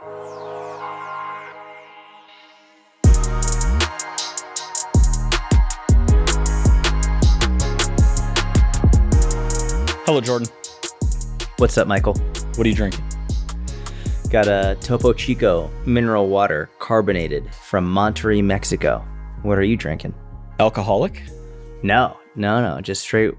Hello, Jordan. What's up, Michael? What are you drinking? Got a Topo Chico mineral water, carbonated, from Monterrey, Mexico. What are you drinking? Alcoholic? No, just straight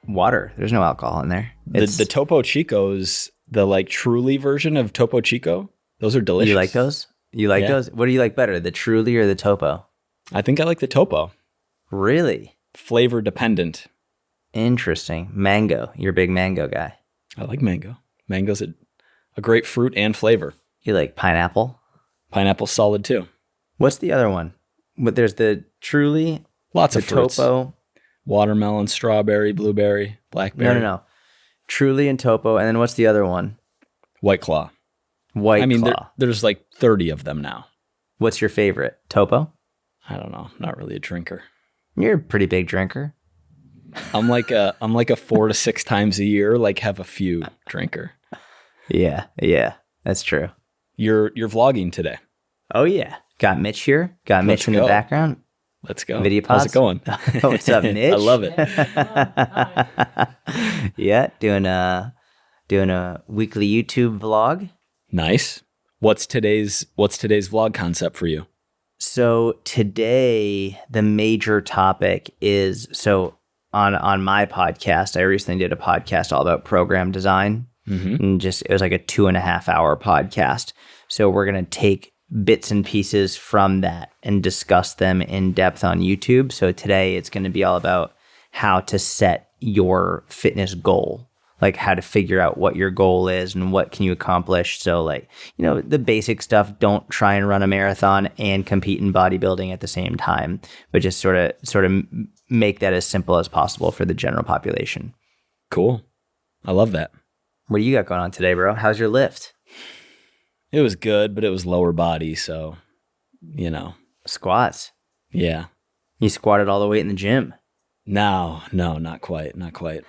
water. There's no alcohol in there. The Topo Chico's the like Truly version of Topo Chico. Those are delicious. You like those? You like those? What do you like better, the Truly or the Topo? I think I like the Topo. Really? Flavor dependent. Interesting. Mango. You're a big mango guy. I like mango. Mango's a great fruit and flavor. You like pineapple? Pineapple's solid too. What's the other one? But there's the Truly, Lots of fruits. Topo. Watermelon, strawberry, blueberry, blackberry. No. Truly and Topo, and then what's the other one? White Claw. White Claw. There's like 30 of them now. What's your favorite? Topo? I don't know. Not really a drinker. You're a pretty big drinker. I'm like a 4 to 6 times a year, like have a few drinker. Yeah, that's true. You're vlogging today. Oh yeah, got Mitch here. Got Mitch in the background. Let's go. Video pods. How's it going? What's up, Mitch? I love it. Yeah, doing a weekly YouTube vlog. Nice. What's today's vlog concept for you? So today the major topic is on my podcast. I recently did a podcast all about program design, and it was like a 2.5 hour podcast. So we're gonna take bits and pieces from that and discuss them in depth on YouTube. So today it's going to be all about how to set your fitness goal, like how to figure out what your goal is and what can you accomplish. So like, the basic stuff, don't try and run a marathon and compete in bodybuilding at the same time, but just sort of make that as simple as possible for the general population. Cool. I love that. What do you got going on today, bro? How's your lift? It was good, but it was lower body, so, Squats. Yeah. You squatted all the way in the gym. No, not quite.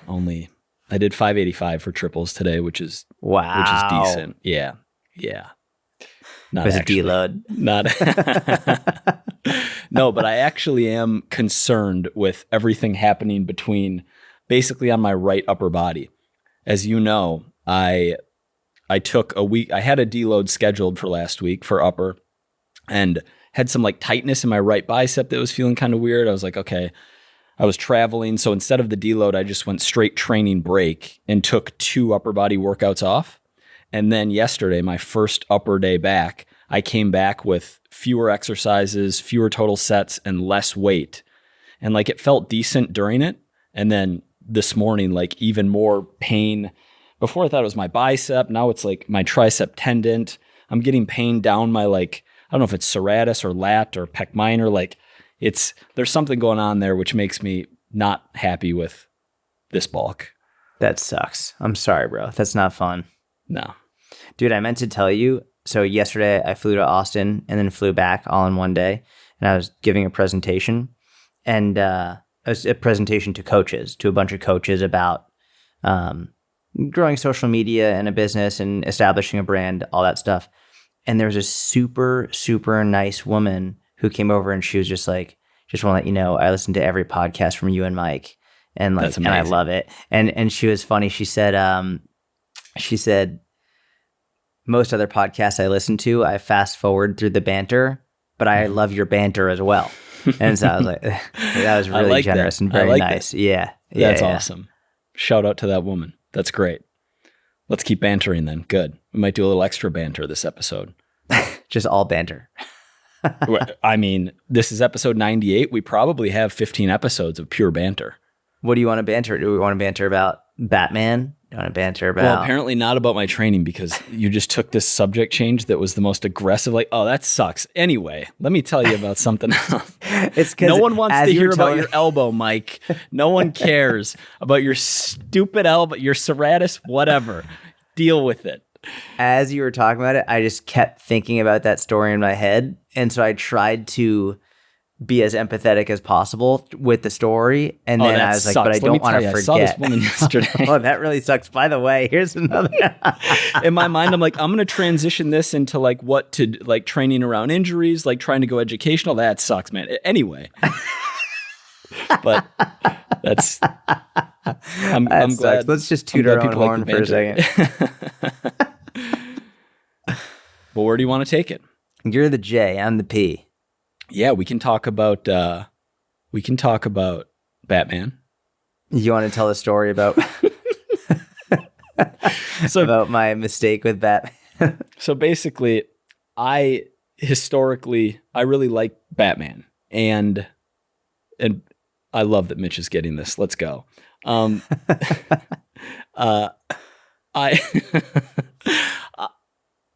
Only I did 585 for triples today, which is decent. Yeah. Not was actually, a deload. Not No, but I actually am concerned with everything happening between basically on my right upper body. As you know, I took a week. I had a deload scheduled for last week for upper and had some like tightness in my right bicep that was feeling kind of weird. I was like, okay, I was traveling. So instead of the deload, I just went straight training break and took 2 upper body workouts off. And then yesterday, my first upper day back, I came back with fewer exercises, fewer total sets, and less weight. And like it felt decent during it. And then this morning, like even more pain. Before I thought it was my bicep. Now it's like my tricep tendon. I'm getting pain down my I don't know if it's serratus or lat or pec minor. There's something going on there, which makes me not happy with this bulk. That sucks. I'm sorry, bro. That's not fun. No. Dude, I meant to tell you. So yesterday I flew to Austin and then flew back all in one day. And I was giving a presentation. And it was a presentation to a bunch of coaches about growing social media and a business and establishing a brand, all that stuff. And there was a super, super nice woman who came over and she was just like, just want to let you know, I listened to every podcast from you and Mike. And and I love it. And she was funny. She said, most other podcasts I listen to, I fast forward through the banter, but I love your banter as well. And so I was like, that was really generous and very nice. That. Yeah. That's awesome. Shout out to that woman. That's great. Let's keep bantering then. Good. We might do a little extra banter this episode. Just all banter. I mean, this is episode 98. We probably have 15 episodes of pure banter. What do you want to banter? Do we want to banter about Batman? Do you want to banter about... Well, apparently not about my training because you just took this subject change that was the most aggressive. Like, oh, that sucks. Anyway, let me tell you about something else. It's no one wants to hear about your elbow, Mike. No one cares about your stupid elbow, your serratus, whatever. Deal with it. As you were talking about it, I just kept thinking about that story in my head. And so I tried to be as empathetic as possible with the story. And then I was like, but I don't want to forget. I saw this woman yesterday. Oh, that really sucks. By the way, here's another. In my mind, I'm like, I'm going to transition this into like what to like training around injuries, like trying to go educational. That sucks, man. Anyway. But that's, I'm glad. Let's just toot our own horn for a second. But where do you want to take it? You're the J, I'm the P. Yeah, we can talk about Batman. You want to tell a story about about my mistake with Batman? So basically, I really like Batman, and I love that Mitch is getting this. Let's go.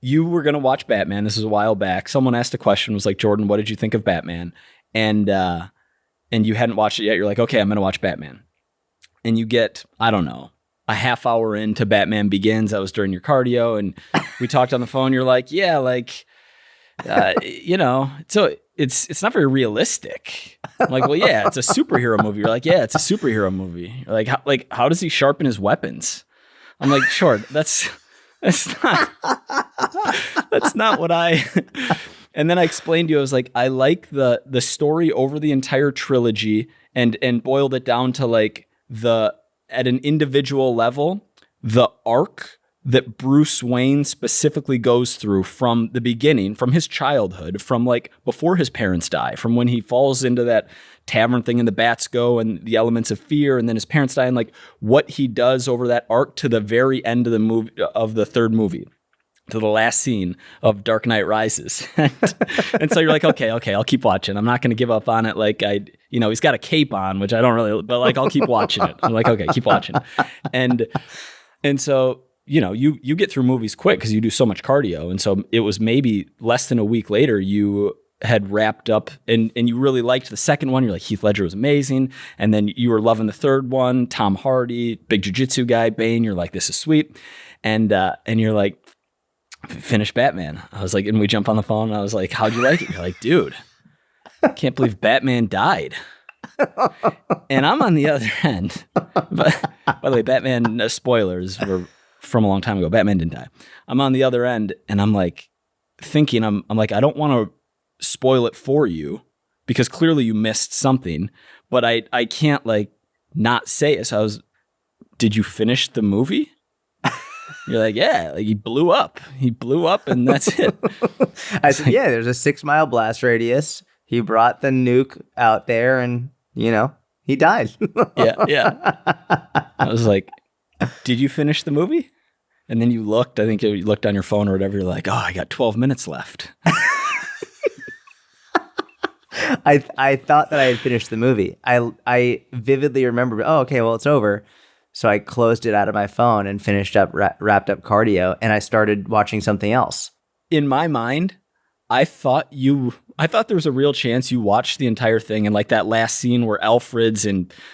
You were going to watch Batman. This was a while back. Someone asked a question, was like, Jordan, what did you think of Batman? And you hadn't watched it yet. You're like, okay, I'm going to watch Batman. And you get, I don't know, a half hour into Batman Begins. That was during your cardio. And we talked on the phone. You're like, yeah, like, so it's not very realistic. I'm like, well, yeah, it's a superhero movie. You're like, yeah, it's a superhero movie. You're like, how does he sharpen his weapons? I'm like, sure, that's not what I. And then I explained to you, I was like, I like the story over the entire trilogy and boiled it down to like at an individual level, the arc that Bruce Wayne specifically goes through from the beginning, from his childhood, from like before his parents die, from when he falls into that tavern thing and the bats go and the elements of fear, and then his parents die, and like what he does over that arc to the very end of the movie, of the third movie, to the last scene of Dark Knight Rises. And so you're like, okay, I'll keep watching. I'm not going to give up on it. Like he's got a cape on, which I don't really, but like I'll keep watching it. I'm like, okay, keep watching. And so you get through movies quick because you do so much cardio. And so it was maybe less than a week later, you had wrapped up and you really liked the second one. You're like, Heath Ledger was amazing. And then you were loving the third one, Tom Hardy, big jiu-jitsu guy, Bane. You're like, this is sweet. And you're like, finish Batman. I was like, and we jump on the phone and I was like, how'd you like it? You're like, dude, I can't believe Batman died. And I'm on the other end. But by the way, Batman, spoilers were from a long time ago. Batman didn't die. I'm on the other end and I'm like thinking, I'm like, I don't want to spoil it for you because clearly you missed something, but I can't like not say it. So did you finish the movie? You're like, yeah, like he blew up and that's it. I said, yeah, there's a 6 mile blast radius. He brought the nuke out there and he died. Yeah. I was like, did you finish the movie? And then you looked, I think you looked on your phone or whatever. You're like, oh, I got 12 minutes left. I thought that I had finished the movie. I vividly remember, oh, okay, well, it's over. So I closed it out of my phone and finished up, wrapped up cardio, and I started watching something else. In my mind, I thought there was a real chance you watched the entire thing, and like that last scene where Alfred's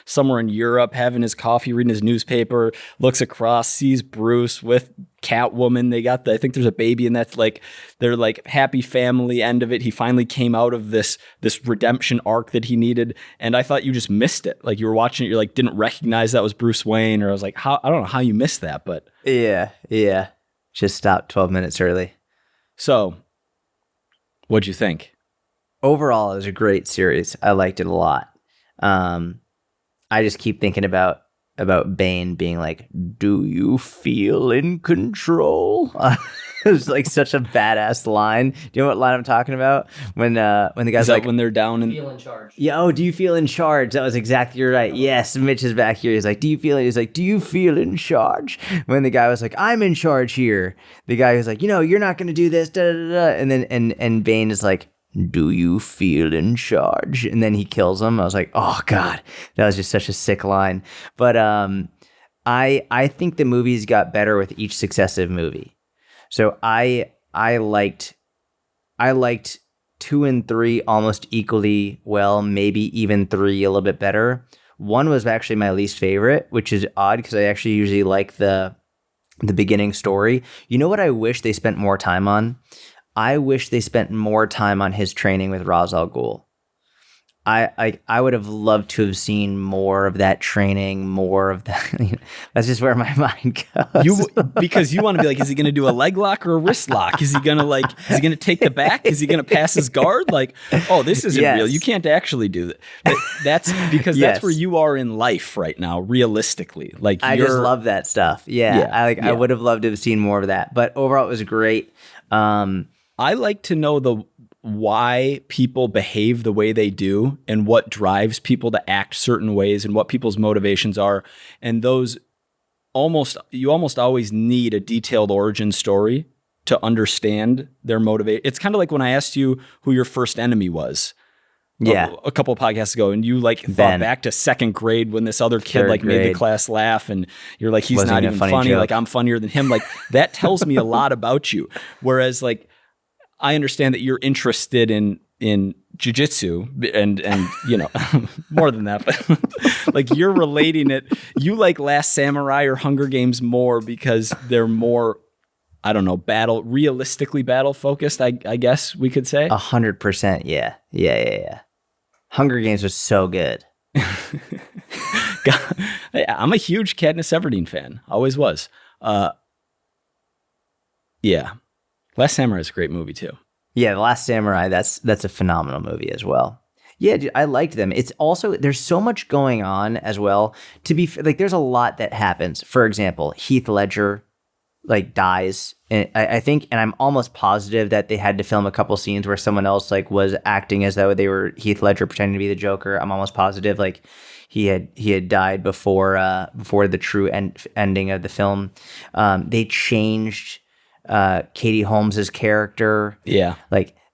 somewhere in Europe having his coffee, reading his newspaper, looks across, sees Bruce with Catwoman. I think there's a baby, and that's like their like happy family end of it. He finally came out of this redemption arc that he needed, and I thought you just missed it. Like you were watching it, you like didn't recognize that was Bruce Wayne, or I was like, I don't know how you missed that, but yeah, just stopped 12 minutes early. So. What'd you think? Overall, it was a great series. I liked it a lot. I just keep thinking about Bane being like, "Do you feel in control?" It was like such a badass line. Do you know what line I'm talking about? When the guy's like, when they're down and feel in charge. Yeah. Oh, do you feel in charge? That was exactly right. Yes, Mitch is back here. He's like, do you feel? He's like, do you feel in charge? When the guy was like, I'm in charge here. The guy was like, you're not going to do this. Da, da, da. And then and Bane is like, do you feel in charge? And then he kills him. I was like, oh God, that was just such a sick line. But I think the movies got better with each successive movie. So I liked 2 and 3 almost equally well, maybe even 3 a little bit better. 1 was actually my least favorite, which is odd because I actually usually like the beginning story. You know what I wish they spent more time on? I wish they spent more time on his training with Ra's al Ghul. I would have loved to have seen more of that training, more of that. That's just where my mind goes. Because you want to be like, is he going to do a leg lock or a wrist lock? Is he going to take the back? Is he going to pass his guard? Like, oh, this isn't real. You can't actually do that. That's because that's where you are in life right now, realistically. Like, I just love that stuff. Yeah. I would have loved to have seen more of that, but overall it was great. I like to know why people behave the way they do and what drives people to act certain ways and what people's motivations are. And those you almost always need a detailed origin story to understand their motivation. It's kind of like when I asked you who your first enemy was. A couple of podcasts ago, and you thought back to second grade when this other kid made the class laugh, and you're like, he's not even funny. Like, I'm funnier than him. Like, that tells me a lot about you. Whereas, like, I understand that you're interested in jiu-jitsu and more than that, but like, you're relating it. You like Last Samurai or Hunger Games more because they're more, I don't know, realistically battle focused, I guess we could say. 100%. Yeah. Hunger Games was so good. I'm a huge Katniss Everdeen fan. Always was. Yeah. Last Samurai is a great movie too. Yeah, The Last Samurai, that's a phenomenal movie as well. Yeah, dude, I liked them. It's also, there's so much going on as well. To be like, there's a lot that happens. For example, Heath Ledger dies. And I think, and I'm almost positive that they had to film a couple scenes where someone else was acting as though they were Heath Ledger pretending to be the Joker. I'm almost positive he had died before the true ending of the film. They changed Katie Holmes's character. Yeah.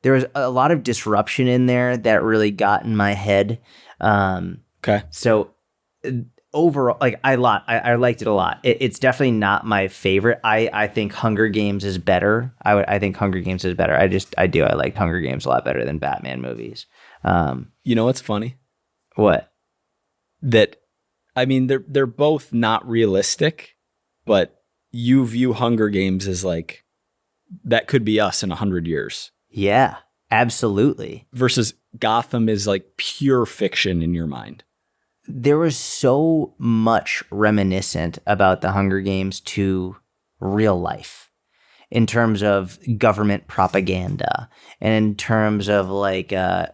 There was a lot of disruption in there that really got in my head. Okay. So overall, I liked it a lot. It's definitely not my favorite. I think Hunger Games is better. I think Hunger Games is better. I liked Hunger Games a lot better than Batman movies. You know what's funny? What? That, I mean, they're both not realistic, but you view Hunger Games as that could be us in 100 years. Yeah, absolutely. Versus Gotham is pure fiction in your mind. There was so much reminiscent about the Hunger Games to real life in terms of government propaganda and in terms of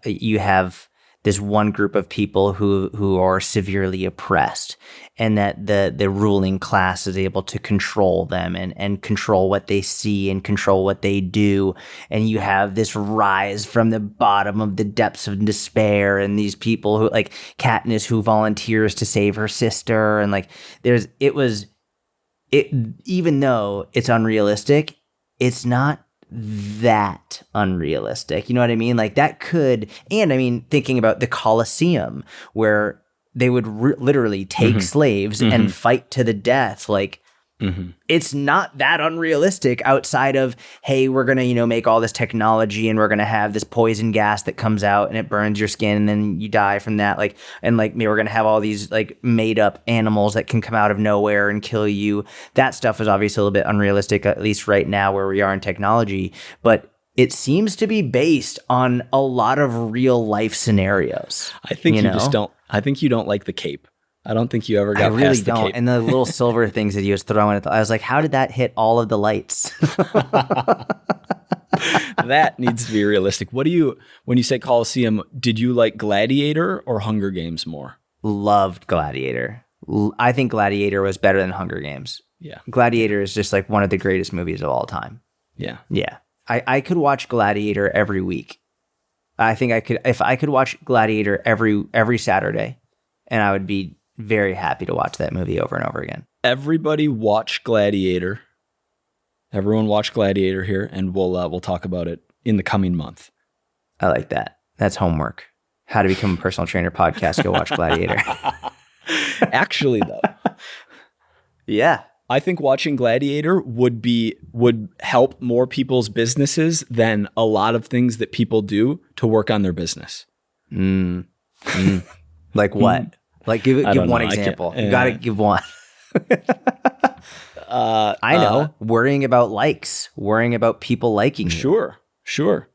you have this one group of people who are severely oppressed, and that the ruling class is able to control them and control what they see and control what they do. And you have this rise from the bottom of the depths of despair, and these people who Katniss, who volunteers to save her sister, and even though it's unrealistic, it's not that unrealistic. You know what I mean? That could, and I mean, thinking about the Colosseum, where they would literally take slaves and fight to the death. It's not that unrealistic outside of, hey, we're going to, make all this technology and we're going to have this poison gas that comes out and it burns your skin and then you die from that. Maybe we're going to have all these made up animals that can come out of nowhere and kill you. That stuff is obviously a little bit unrealistic, at least right now where we are in technology, but it seems to be based on a lot of real life scenarios. I think I think you don't like the cape. I don't think you ever got past the cape. And the little silver things that he was throwing at I was like, how did that hit all of the lights? That needs to be realistic. When you say Colosseum, did you like Gladiator or Hunger Games more? Loved Gladiator. I think Gladiator was better than Hunger Games. Yeah. Gladiator is just one of the greatest movies of all time. Yeah. Yeah. I could watch Gladiator every week. I think I could, if I could watch Gladiator every Saturday, and I would be very happy to watch that movie over and over again. Everybody watch Gladiator. Everyone watch Gladiator here, and we'll talk about it in the coming month. I like that. That's homework. How to Become a Personal Trainer podcast. Go watch Gladiator. Actually, though. Yeah. I think watching Gladiator would help more people's businesses than a lot of things that people do to work on their business. Like what? Give one example. You got to give one. I know. Worrying about likes. Worrying about people liking you. Sure.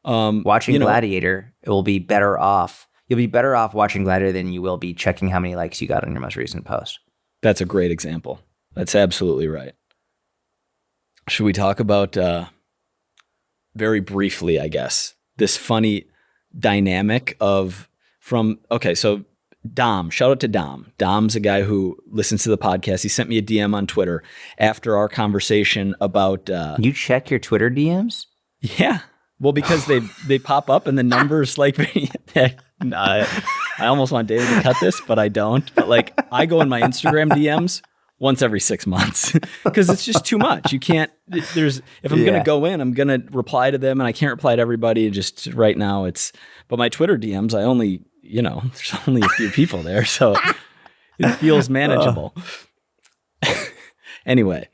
Watching Gladiator, it will be better off You'll be better off watching Glider than you will be checking how many likes you got on your most recent post. That's a great example. That's absolutely right. Should we talk about, very briefly, I guess, this funny dynamic so Dom, shout out to Dom. Dom's a guy who listens to the podcast. He sent me a DM on Twitter after our conversation about... You check your Twitter DMs? Yeah. Well, because they pop up and the numbers like... I almost want David to cut this, but I don't. But like I go in my Instagram DMs once every 6 months because it's just too much. You can't, if I'm going to go in, I'm going to reply to them and I can't reply to everybody. Just right now but my Twitter DMs, there's only a few people there. So it feels manageable. Anyway,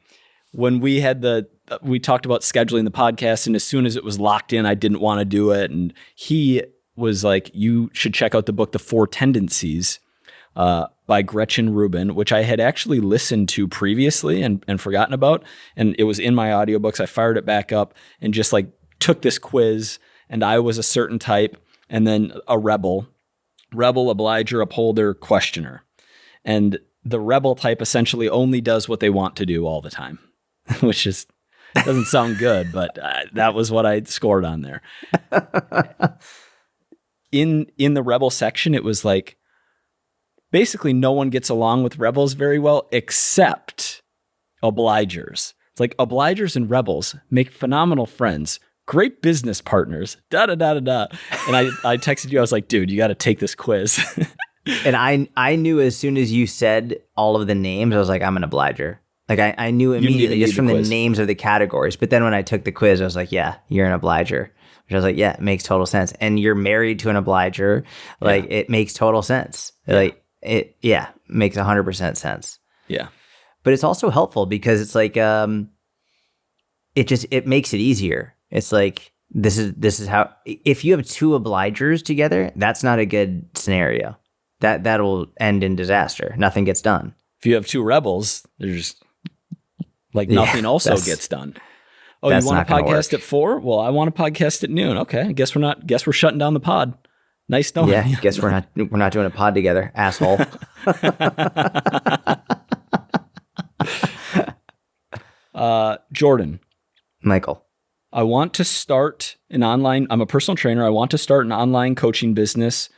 when we talked about scheduling the podcast, and as soon as it was locked in, I didn't want to do it. And he was like, you should check out the book, The 4 Tendencies, by Gretchen Rubin, which I had actually listened to previously and forgotten about. And it was in my audiobooks. I fired it back up and just like took this quiz, and I was a certain type, and then a rebel, obliger, upholder, questioner. And the rebel type essentially only does what they want to do all the time, which doesn't sound good, but that was what I scored on there. In the rebel section, it was like, basically no one gets along with rebels very well except obligers. It's like obligers and rebels make phenomenal friends, great business partners, da-da-da-da-da. And I texted you, I was like, dude, you got to take this quiz. And I knew as soon as you said all of the names, I was like, I'm an obliger. Like I knew immediately just from the names of the categories. But then when I took the quiz, I was like, yeah, you're an obliger. Which I was like, yeah, it makes total sense. And you're married to an obliger. Like it makes total sense. Yeah. Like it makes 100% sense. Yeah. But it's also helpful because it's like it makes it easier. It's like this is how, if you have 2 obligers together, that's not a good scenario. That'll end in disaster. Nothing gets done. If you have 2 rebels, there's like nothing gets done. Oh, you want a podcast at 4? Well, I want a podcast at noon. Okay, I guess we're shutting down the pod. Nice knowing. Yeah, guess we're not doing a pod together, asshole. Jordan. Michael. I want to start I'm a personal trainer. I want to start an online coaching business.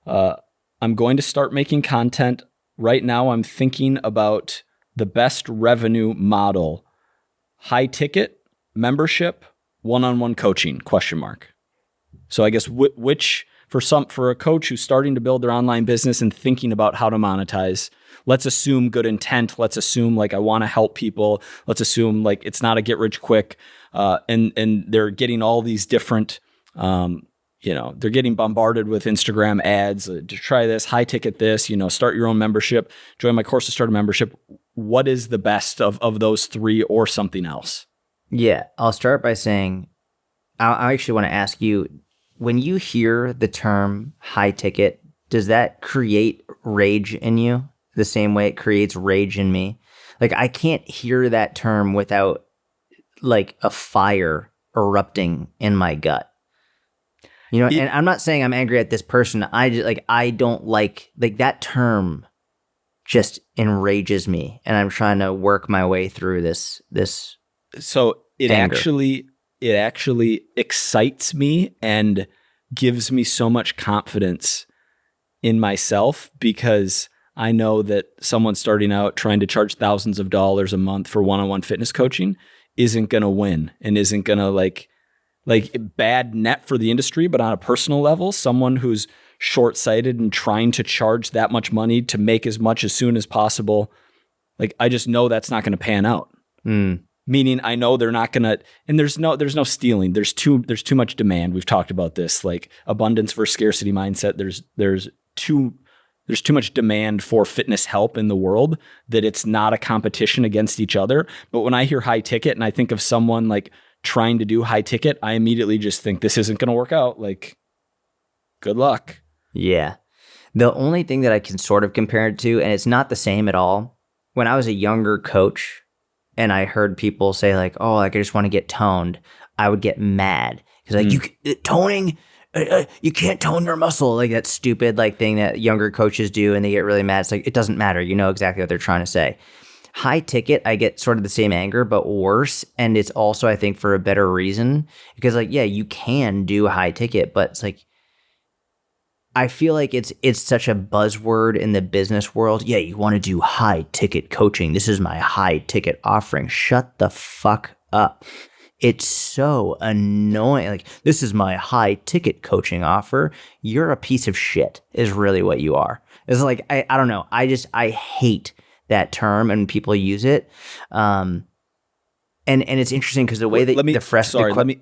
I'm going to start making content. Right now, I'm thinking about the best revenue model: high ticket, membership, one-on-one coaching, ? So I guess which for a coach who's starting to build their online business and thinking about how to monetize, let's assume good intent. Let's assume like I want to help people. Let's assume like it's not a get rich quick. And they're getting all these different, they're getting bombarded with Instagram ads to try this, high ticket this, start your own membership, join my course to start a membership. What is the best of those 3 or something else? Yeah, I'll start by saying, I actually want to ask you, when you hear the term high ticket, does that create rage in you the same way it creates rage in me? Like, I can't hear that term without like a fire erupting in my gut. And I'm not saying I'm angry at this person. I don't like that term just enrages me, and I'm trying to work my way through this. So it anger. It actually excites me and gives me so much confidence in myself, because I know that someone starting out trying to charge thousands of dollars a month for one-on-one fitness coaching isn't going to win and isn't going to like bad net for the industry. But on a personal level, someone who's short-sighted and trying to charge that much money to make as much as soon as possible, like I just know that's not going to pan out. Meaning I know they're not going to, and there's no stealing. There's too much demand. We've talked about this, like abundance versus scarcity mindset. There's too much demand for fitness help in the world that it's not a competition against each other. But when I hear high ticket and I think of someone like trying to do high ticket, I immediately just think this isn't going to work out. Like, good luck. Yeah. The only thing that I can sort of compare it to, and it's not the same at all, when I was a younger coach and I heard people say like, oh, like I just want to get toned, I would get mad because toning, you can't tone your muscle, like that stupid like thing that younger coaches do, and they get really mad. It's like, it doesn't matter. You know exactly what they're trying to say. High ticket, I get sort of the same anger, but worse. And it's also, I think, for a better reason, because like, yeah, you can do high ticket, but it's like, I feel like it's such a buzzword in the business world. Yeah, you want to do high ticket coaching. This is my high ticket offering. Shut the fuck up. It's so annoying. Like, this is my high ticket coaching offer. You're a piece of shit is really what you are. It's like, I don't know. I hate that term and people use it. And it's interesting because the way that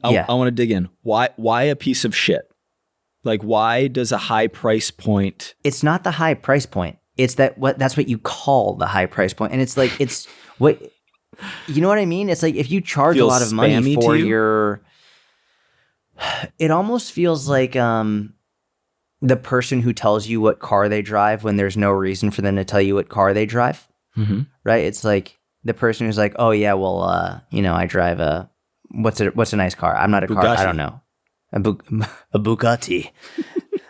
I want to dig in. Why a piece of shit? Like, why does a high price point? It's not the high price point. It's that's what you call the high price point. And it's like, it's what, you know what I mean? It's like, if you charge a lot of money for it almost feels like, the person who tells you what car they drive when there's no reason for them to tell you what car they drive. Mm-hmm. Right? It's like the person who's like, oh yeah, well, I drive what's a nice car? I'm not a car. I don't know. A Bugatti.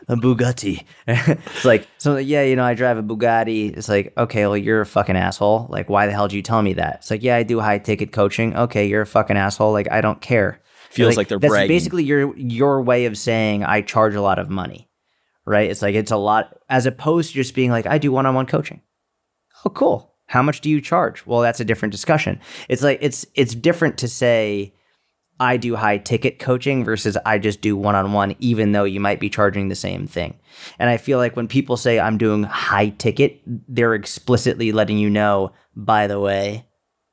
A Bugatti. It's like, so yeah, I drive a Bugatti. It's like, okay, well, you're a fucking asshole. Like, why the hell did you tell me that? It's like, yeah, I do high ticket coaching. Okay, you're a fucking asshole. Like, I don't care. Feels like they're that's bragging. Basically your way of saying I charge a lot of money. Right? It's like, it's a lot, as opposed to just being like, I do one-on-one coaching. Oh, cool. How much do you charge? Well, that's a different discussion. It's like, it's different to say I do high ticket coaching versus I just do one-on-one, even though you might be charging the same thing. And I feel like when people say I'm doing high ticket, they're explicitly letting you know, by the way,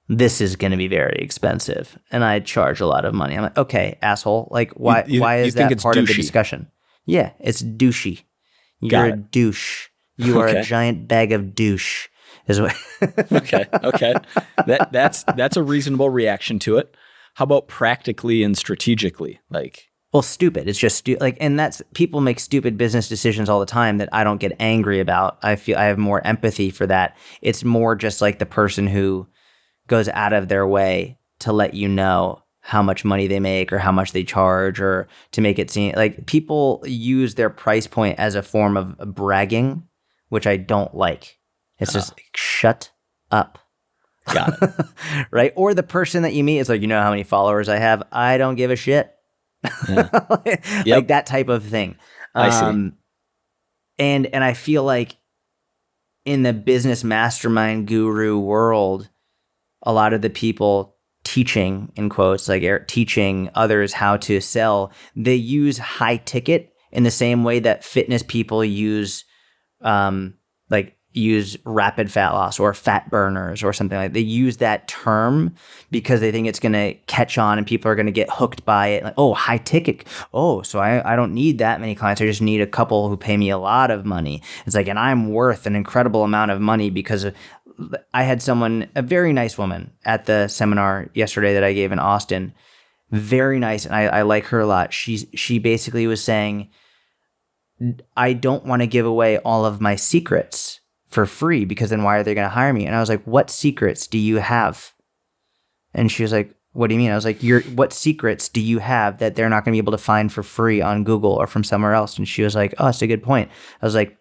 this is going to be very expensive and I charge a lot of money. I'm like, okay, asshole. Like, why is that part of the discussion? Yeah, it's douchey. You're a douche. You are a giant bag of douche. Is what Okay. That's a reasonable reaction to it. How about practically and strategically? Like, well, stupid. It's just and that's, people make stupid business decisions all the time that I don't get angry about. I feel I have more empathy for that. It's more just like the person who goes out of their way to let you know how much money they make or how much they charge, or to make it seem like people use their price point as a form of bragging, which I don't like. It's just like, shut up. Got it. Right? Or the person that you meet is like, you know how many followers I have? I don't give a shit. Yeah. Like that type of thing. I see. And I feel like in the business mastermind guru world, a lot of the people teaching, in quotes, like teaching others how to sell, they use high ticket in the same way that fitness people use use rapid fat loss or fat burners or something like that. They use that term because they think it's going to catch on and people are going to get hooked by it. Like, oh, high ticket. Oh, so I don't need that many clients. I just need a couple who pay me a lot of money. It's like, and I'm worth an incredible amount of money because I had someone, a very nice woman at the seminar yesterday that I gave in Austin. Very nice. And I like her a lot. She basically was saying, I don't want to give away all of my secrets for free, because then why are they going to hire me? And I was like, what secrets do you have? And she was like, what do you mean? I was like, what secrets do you have that they're not going to be able to find for free on Google or from somewhere else? And she was like, oh, that's a good point. I was like,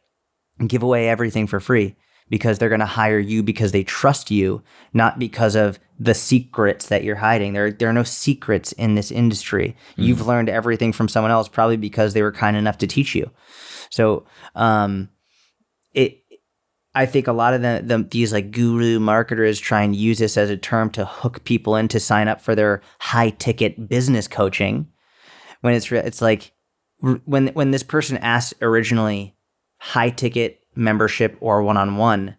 give away everything for free, because they're going to hire you because they trust you, not because of the secrets that you're hiding. There are no secrets in this industry. Mm-hmm. You've learned everything from someone else, probably because they were kind enough to teach you. So, I think a lot of these like guru marketers try and use this as a term to hook people in to sign up for their high ticket business coaching. When it's like, when this person asked originally high ticket membership or one-on-one,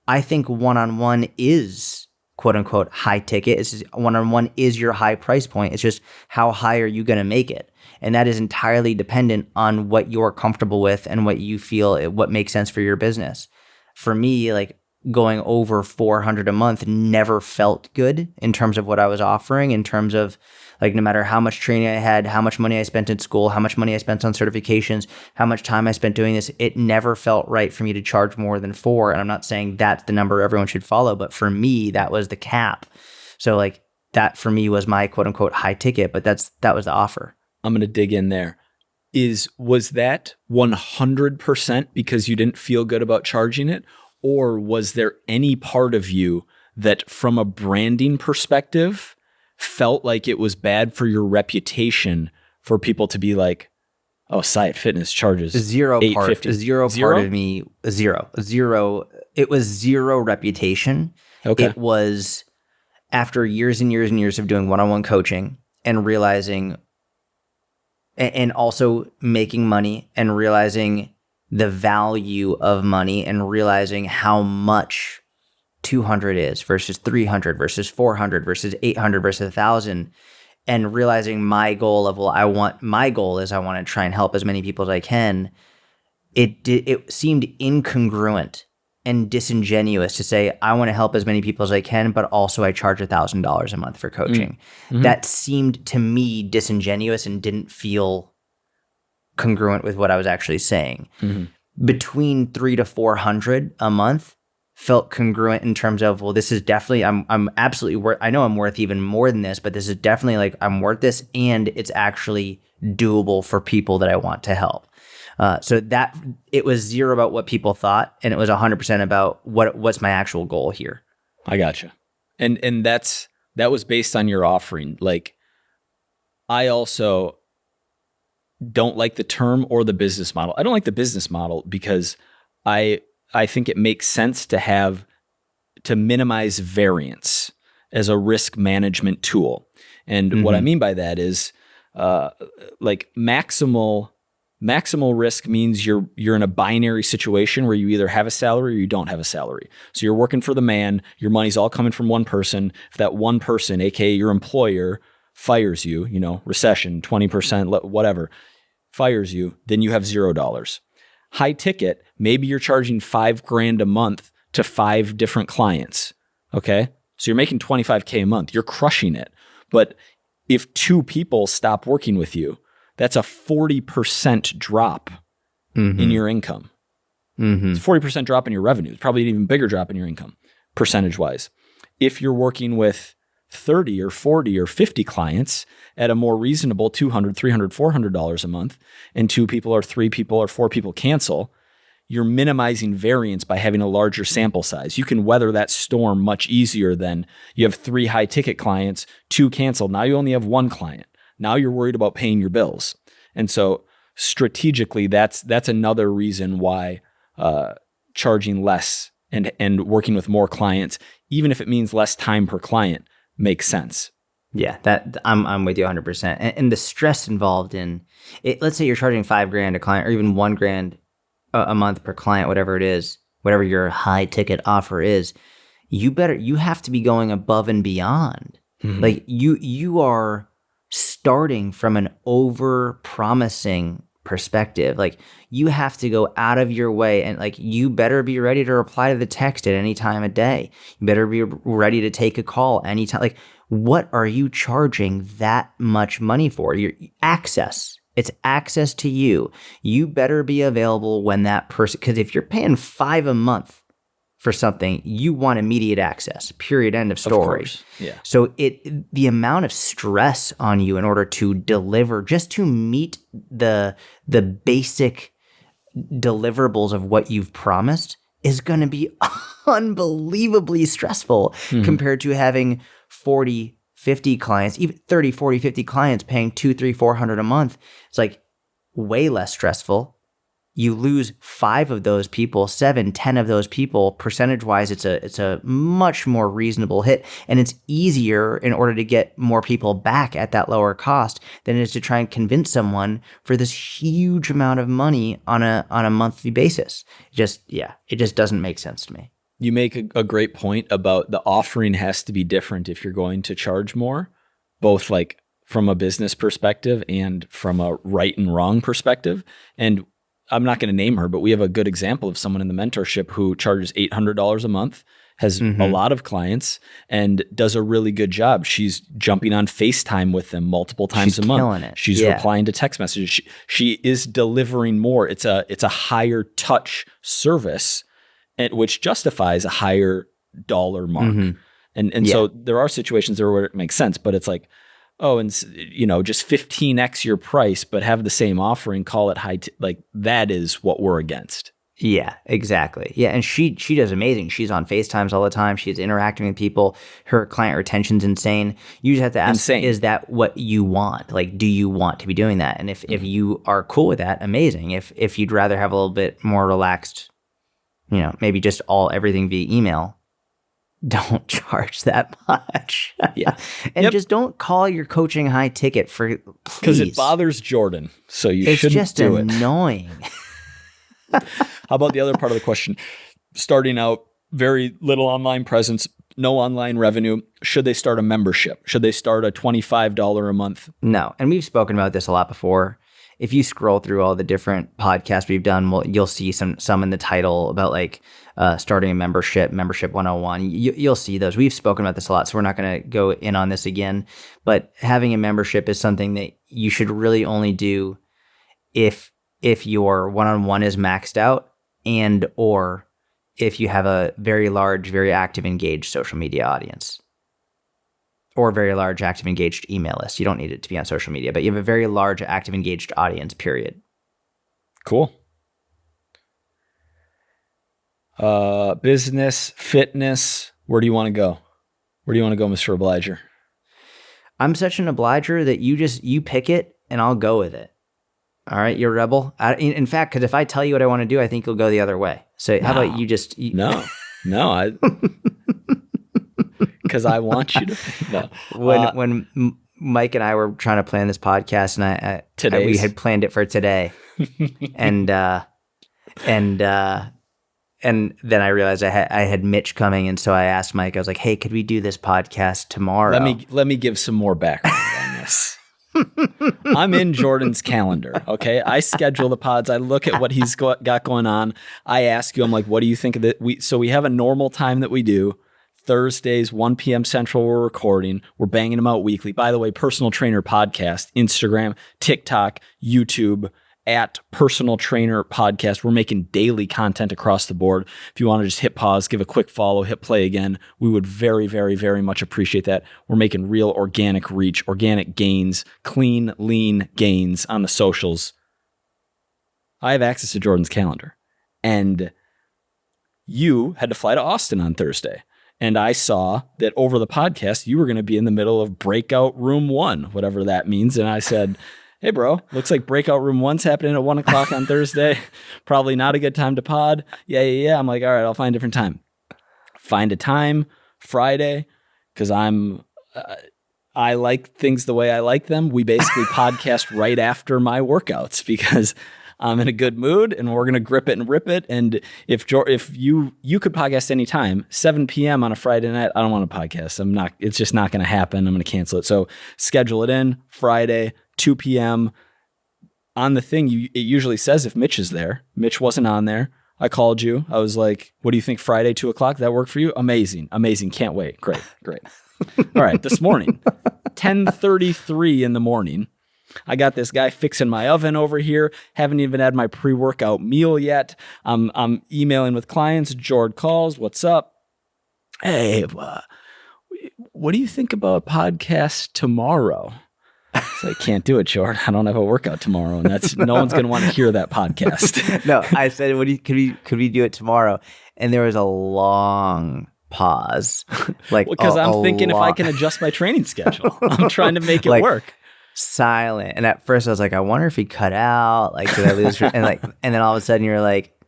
I think one-on-one is quote unquote high ticket. It's just, one-on-one is your high price point. It's just, how high are you going to make it? And that is entirely dependent on what you're comfortable with and what you feel, what makes sense for your business. For me, like going over 400 a month never felt good in terms of what I was offering, in terms of like, no matter how much training I had, how much money I spent in school, how much money I spent on certifications, how much time I spent doing this, it never felt right for me to charge more than 4. And I'm not saying that's the number everyone should follow, but for me, that was the cap. So like that for me was my quote unquote high ticket, but that was the offer. I'm going to dig in there. Was that 100% because you didn't feel good about charging it? Or was there any part of you that from a branding perspective felt like it was bad for your reputation for people to be like, oh, Syatt Fitness charges Zero part of me, zero. It was zero reputation. Okay. It was after years and years and years of doing one-on-one coaching and realizing, and also making money and realizing the value of money and realizing how much 200 is versus 300 versus 400 versus 800 versus 1,000, and realizing my goal is I want to try and help as many people as I can. It seemed incongruent and disingenuous to say I want to help as many people as I can, but also I charge $1,000 a month for coaching. Mm-hmm. That seemed to me disingenuous and didn't feel congruent with what I was actually saying. Mm-hmm. Between 300 to 400 a month felt congruent in terms of, well, this is definitely, I'm absolutely worth, I know I'm worth even more than this, but this is definitely like, I'm worth this, and it's actually doable for people that I want to help. So that it was zero about what people thought, and it was 100% about what's my actual goal here. I gotcha. And that was based on your offering. Like, I also don't like the term or the business model. I don't like the business model because I think it makes sense to minimize variance as a risk management tool. And what I mean by that is like maximal risk means you're in a binary situation where you either have a salary or you don't have a salary. So you're working for the man, your money's all coming from one person. If that one person, aka your employer, fires you, recession, 20%, whatever, fires you, then you have $0. High ticket, maybe you're charging $5,000 a month to 5 different clients. Okay. So you're making $25K a month. You're crushing it. But if 2 people stop working with you, that's a 40% drop in your income. It's a 40% drop in your revenue. It's probably an even bigger drop in your income, percentage wise. If you're working with 30 or 40 or 50 clients at a more reasonable $200, $300, $400 a month, and 2 people or 3 people or 4 people cancel, you're minimizing variance by having a larger sample size. You can weather that storm much easier than you have 3 high ticket clients, 2 canceled. Now you only have 1 client. Now you're worried about paying your bills. And so strategically, that's another reason why charging less and working with more clients, even if it means less time per client, makes sense. Yeah, that I'm with you 100%. And the stress involved in it, let's say you're charging $5,000 a client or even $1,000 a month per client, whatever it is, whatever your high ticket offer is, you have to be going above and beyond. Like you are starting from an over promising perspective. Like you have to go out of your way, and like you better be ready to reply to the text at any time of day. You better be ready to take a call anytime. Like, what are you charging that much money for? Your access. It's access to you. You better be available when that person, because if you're paying $5 a month for something, you want immediate access, period, end of story. Of course. Yeah. So the amount of stress on you in order to deliver, just to meet the basic deliverables of what you've promised, is going to be unbelievably stressful compared to having 40, 50 clients, even 30, 40, 50 clients paying $200, $300, $400 a month. It's like way less stressful. You lose 5 of those people, 7, 10 of those people, percentage-wise, it's a much more reasonable hit. And it's easier in order to get more people back at that lower cost than it is to try and convince someone for this huge amount of money on a monthly basis. It just doesn't make sense to me. You make a great point about the offering has to be different if you're going to charge more, both like from a business perspective and from a right and wrong perspective. And I'm not going to name her, but we have a good example of someone in the mentorship who charges $800 a month, has a lot of clients, and does a really good job. She's jumping on FaceTime with them multiple times a month. Killing it. She's replying to text messages. She is delivering more. It's a higher touch service, which justifies a higher dollar mark. And so there are situations there where it makes sense, but it's like oh, and just 15x your price, but have the same offering, call it like that is what we're against. Yeah, exactly. Yeah, and she does amazing. She's on FaceTimes all the time. She's interacting with people. Her client retention's insane. You just have to ask, is that what you want? Like, do you want to be doing that? And if you are cool with that, amazing. If you'd rather have a little bit more relaxed, maybe just everything via email, don't charge that much. Yeah. And just don't call your coaching high ticket for, please. Because it bothers Jordan. So you shouldn't do it. It's just annoying. How about the other part of the question? Starting out, very little online presence, no online revenue. Should they start a membership? Should they start a $25 a month? No. And we've spoken about this a lot before. If you scroll through all the different podcasts we've done, you'll see some in the title about like starting a membership 101. You'll see those. We've spoken about this a lot, so we're not going to go in on this again. But having a membership is something that you should really only do if your one-on-one is maxed out and or if you have a very large, very active, engaged social media audience or a very large, active, engaged email list. You don't need it to be on social media, but you have a very large, active, engaged audience, period. Cool. Business, fitness, where do you want to go? Where do you want to go, Mr. Obliger? I'm such an obliger that you pick it and I'll go with it. All right, you're a rebel. In fact, because if I tell you what I want to do, I think you'll go the other way. So how about you just... No, because I want you to... No. When Mike and I were trying to plan this podcast, and we had planned it for today, and then I realized I had Mitch coming, and so I asked Mike. I was like, "Hey, could we do this podcast tomorrow?" Let me give some more background on this. I'm in Jordan's calendar, okay? I schedule the pods. I look at what he's got going on. I ask you, I'm like, what do you think of it? So we have a normal time that we do. Thursdays, 1 p.m. Central, we're recording. We're banging them out weekly. By the way, Personal Trainer Podcast, Instagram, TikTok, YouTube, at Personal Trainer Podcast. We're making daily content across the board. If you want to just hit pause, give a quick follow, hit play again, we would very, very, very much appreciate that. We're making real organic reach, organic gains, clean, lean gains on the socials. I have access to Jordan's calendar. And you had to fly to Austin on Thursday. And I saw that over the podcast, you were going to be in the middle of breakout room 1, whatever that means. And I said, hey, bro, looks like breakout room 1's happening at 1 o'clock on Thursday. Probably not a good time to pod. Yeah. I'm like, all right, I'll find a different time. Find a time Friday because I like things the way I like them. We basically podcast right after my workouts because I'm in a good mood and we're going to grip it and rip it. And if you could podcast anytime, 7 p.m. on a Friday night, I don't want to podcast. It's just not going to happen. I'm going to cancel it. So schedule it in Friday, 2 p.m. on the thing. It usually says if Mitch is there. Mitch wasn't on there. I called you. I was like, what do you think? Friday, 2 o'clock? That work for you? Amazing. Can't wait. Great. All right. This morning, 10:33 in the morning, I got this guy fixing my oven over here. Haven't even had my pre-workout meal yet. I'm emailing with clients. Jord calls. What's up? Hey, what do you think about a podcast tomorrow? So I can't do it, Jord. I don't have a workout tomorrow, and no one's going to want to hear that podcast. No, I said, could we do it tomorrow? And there was a long pause. Because I'm thinking if I can adjust my training schedule, I'm trying to make it work. Silent. And at first I was like, I wonder if he cut out. Like, did I lose? And then all of a sudden you're like,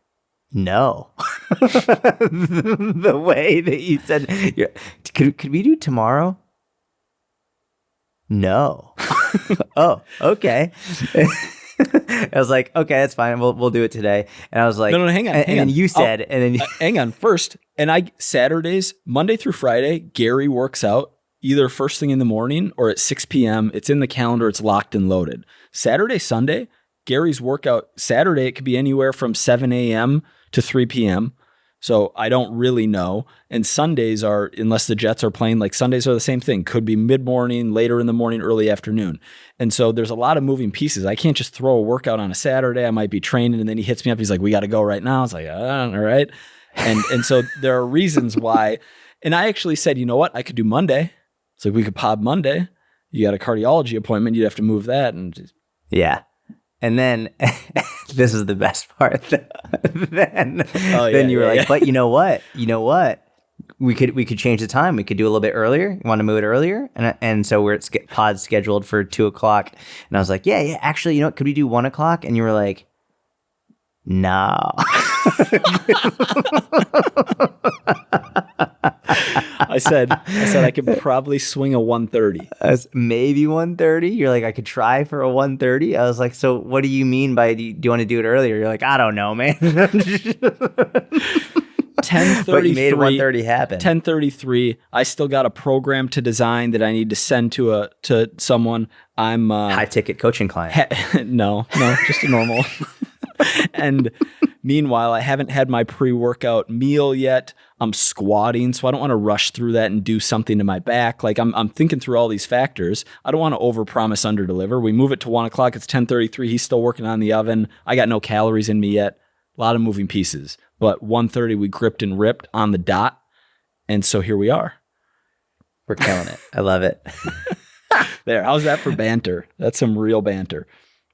no. The way that you said, could we do tomorrow? No. Oh, okay. I was like, okay, that's fine. We'll do it today. And I was like, no, hang on. And then you said, hang on first. And Saturdays, Monday through Friday, Gary works out either first thing in the morning or at 6 p.m. It's in the calendar. It's locked and loaded. Saturday, Sunday, Gary's workout. Saturday, it could be anywhere from 7 a.m. to 3 p.m. So I don't really know. And Sundays are, unless the Jets are playing, like Sundays are the same thing. Could be mid-morning, later in the morning, early afternoon. And so there's a lot of moving pieces. I can't just throw a workout on a Saturday. I might be training and then he hits me up. He's like, we got to go right now. I was like, all right. And so there are reasons why. And I actually said, you know what? I could do Monday. So we could pod Monday. you got a cardiology appointment, you'd have to move that. And yeah. And then this is the best part. then you were like, but you know what? We could change the time. We could do a little bit earlier. You want to move it earlier? And so we're at pod scheduled for 2:00. And I was like, yeah. Actually, you know what? Could we do 1:00? And you were like, no. I said I could probably swing a 1:30. Maybe 1:30. You're like, I could try for a 1:30. I was like, so what do you mean by do you want to do it earlier? You're like, I don't know, man. 10:33. But you made 1:30 happen. 10:33. I still got a program to design that I need to send to someone. I'm high ticket coaching client. No, just a normal. And meanwhile, I haven't had my pre-workout meal yet. I'm squatting, so I don't want to rush through that and do something to my back. Like I'm thinking through all these factors. I don't want to overpromise, underdeliver. We move it to 1:00. It's 10:33. He's still working on the oven. I got no calories in me yet. A lot of moving pieces. But 1:30, we gripped and ripped on the dot. And so here we are. We're killing it. I love it. There. How's that for banter? That's some real banter.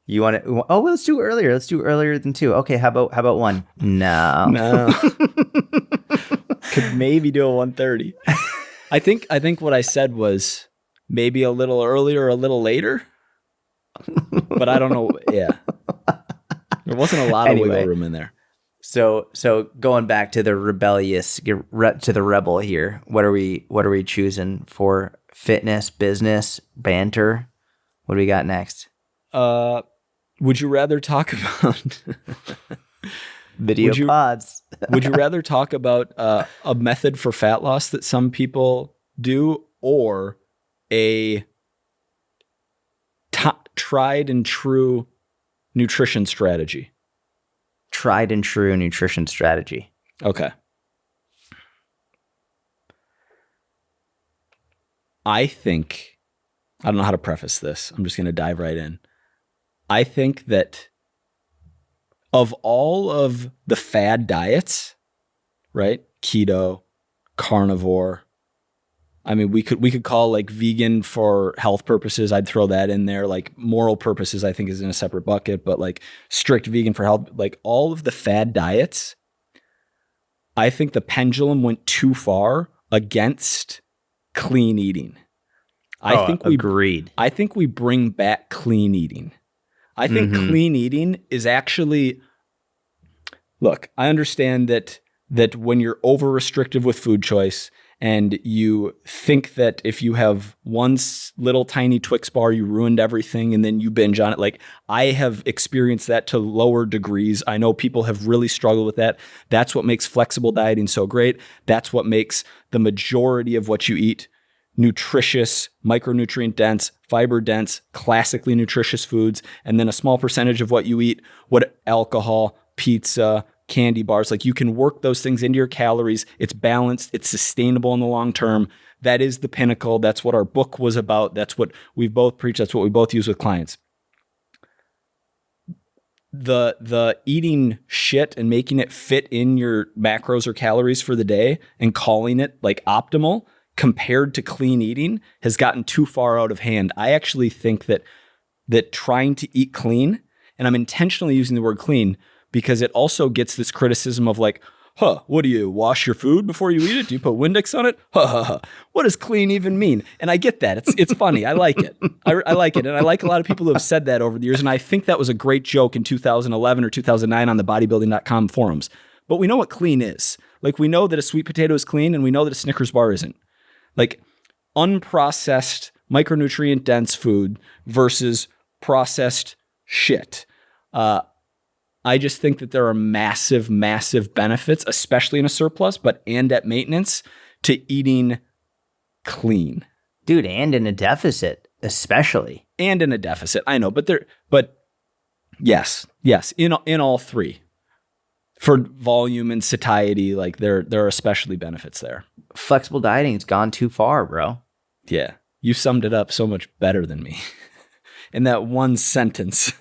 You want to? Oh, well, let's do earlier. Let's do earlier than 2. Okay, how about 1? No. Could maybe do a 1:30. I think what I said was maybe a little earlier, a little later. But I don't know. Yeah. There wasn't a lot of wiggle room in there. So going back to the rebellious, to the rebel here, what are we choosing for fitness, business, banter? What do we got next? Would you rather talk about video pods? Would you rather talk about a method for fat loss that some people do, or a tried and true nutrition strategy? Tried and true nutrition strategy. Okay. I don't know how to preface this. I'm just going to dive right in. I think that of all of the fad diets, right? Keto, carnivore. I mean, we could call like vegan for health purposes. I'd throw that in there. Like moral purposes, I think is in a separate bucket, but like strict vegan for health, like all of the fad diets, I think the pendulum went too far against clean eating. Agreed. I think we bring back clean eating. I think clean eating is actually, look, I understand that when you're over restrictive with food choice and you think that if you have one little tiny Twix bar, you ruined everything and then you binge on it. Like I have experienced that to lower degrees. I know people have really struggled with that. That's what makes flexible dieting so great. That's what makes the majority of what you eat nutritious, micronutrient dense, fiber dense, classically nutritious foods. And then a small percentage of what you eat, alcohol, pizza, candy bars, like you can work those things into your calories. It's balanced. It's sustainable in the long term. That is the pinnacle. That's what our book was about. That's what we've both preached. That's what we both use with clients. The eating shit and making it fit in your macros or calories for the day and calling it like optimal compared to clean eating has gotten too far out of hand. I actually think that trying to eat clean, and I'm intentionally using the word clean because it also gets this criticism of like, what do you wash your food before you eat it? Do you put Windex on it? What does clean even mean? And I get that. It's funny. I like it. I like it. And I like a lot of people who have said that over the years. And I think that was a great joke in 2011 or 2009 on the bodybuilding.com forums. But we know what clean is. Like we know that a sweet potato is clean and we know that a Snickers bar isn't. Like unprocessed, micronutrient dense food versus processed shit. I just think that there are massive, massive benefits, especially in a surplus, and at maintenance to eating clean. Dude, and in a deficit, especially. And in a deficit, I know, but yes, in all three. For volume and satiety, like there are especially benefits there. Flexible dieting's gone too far, bro. Yeah, you summed it up so much better than me in that one sentence.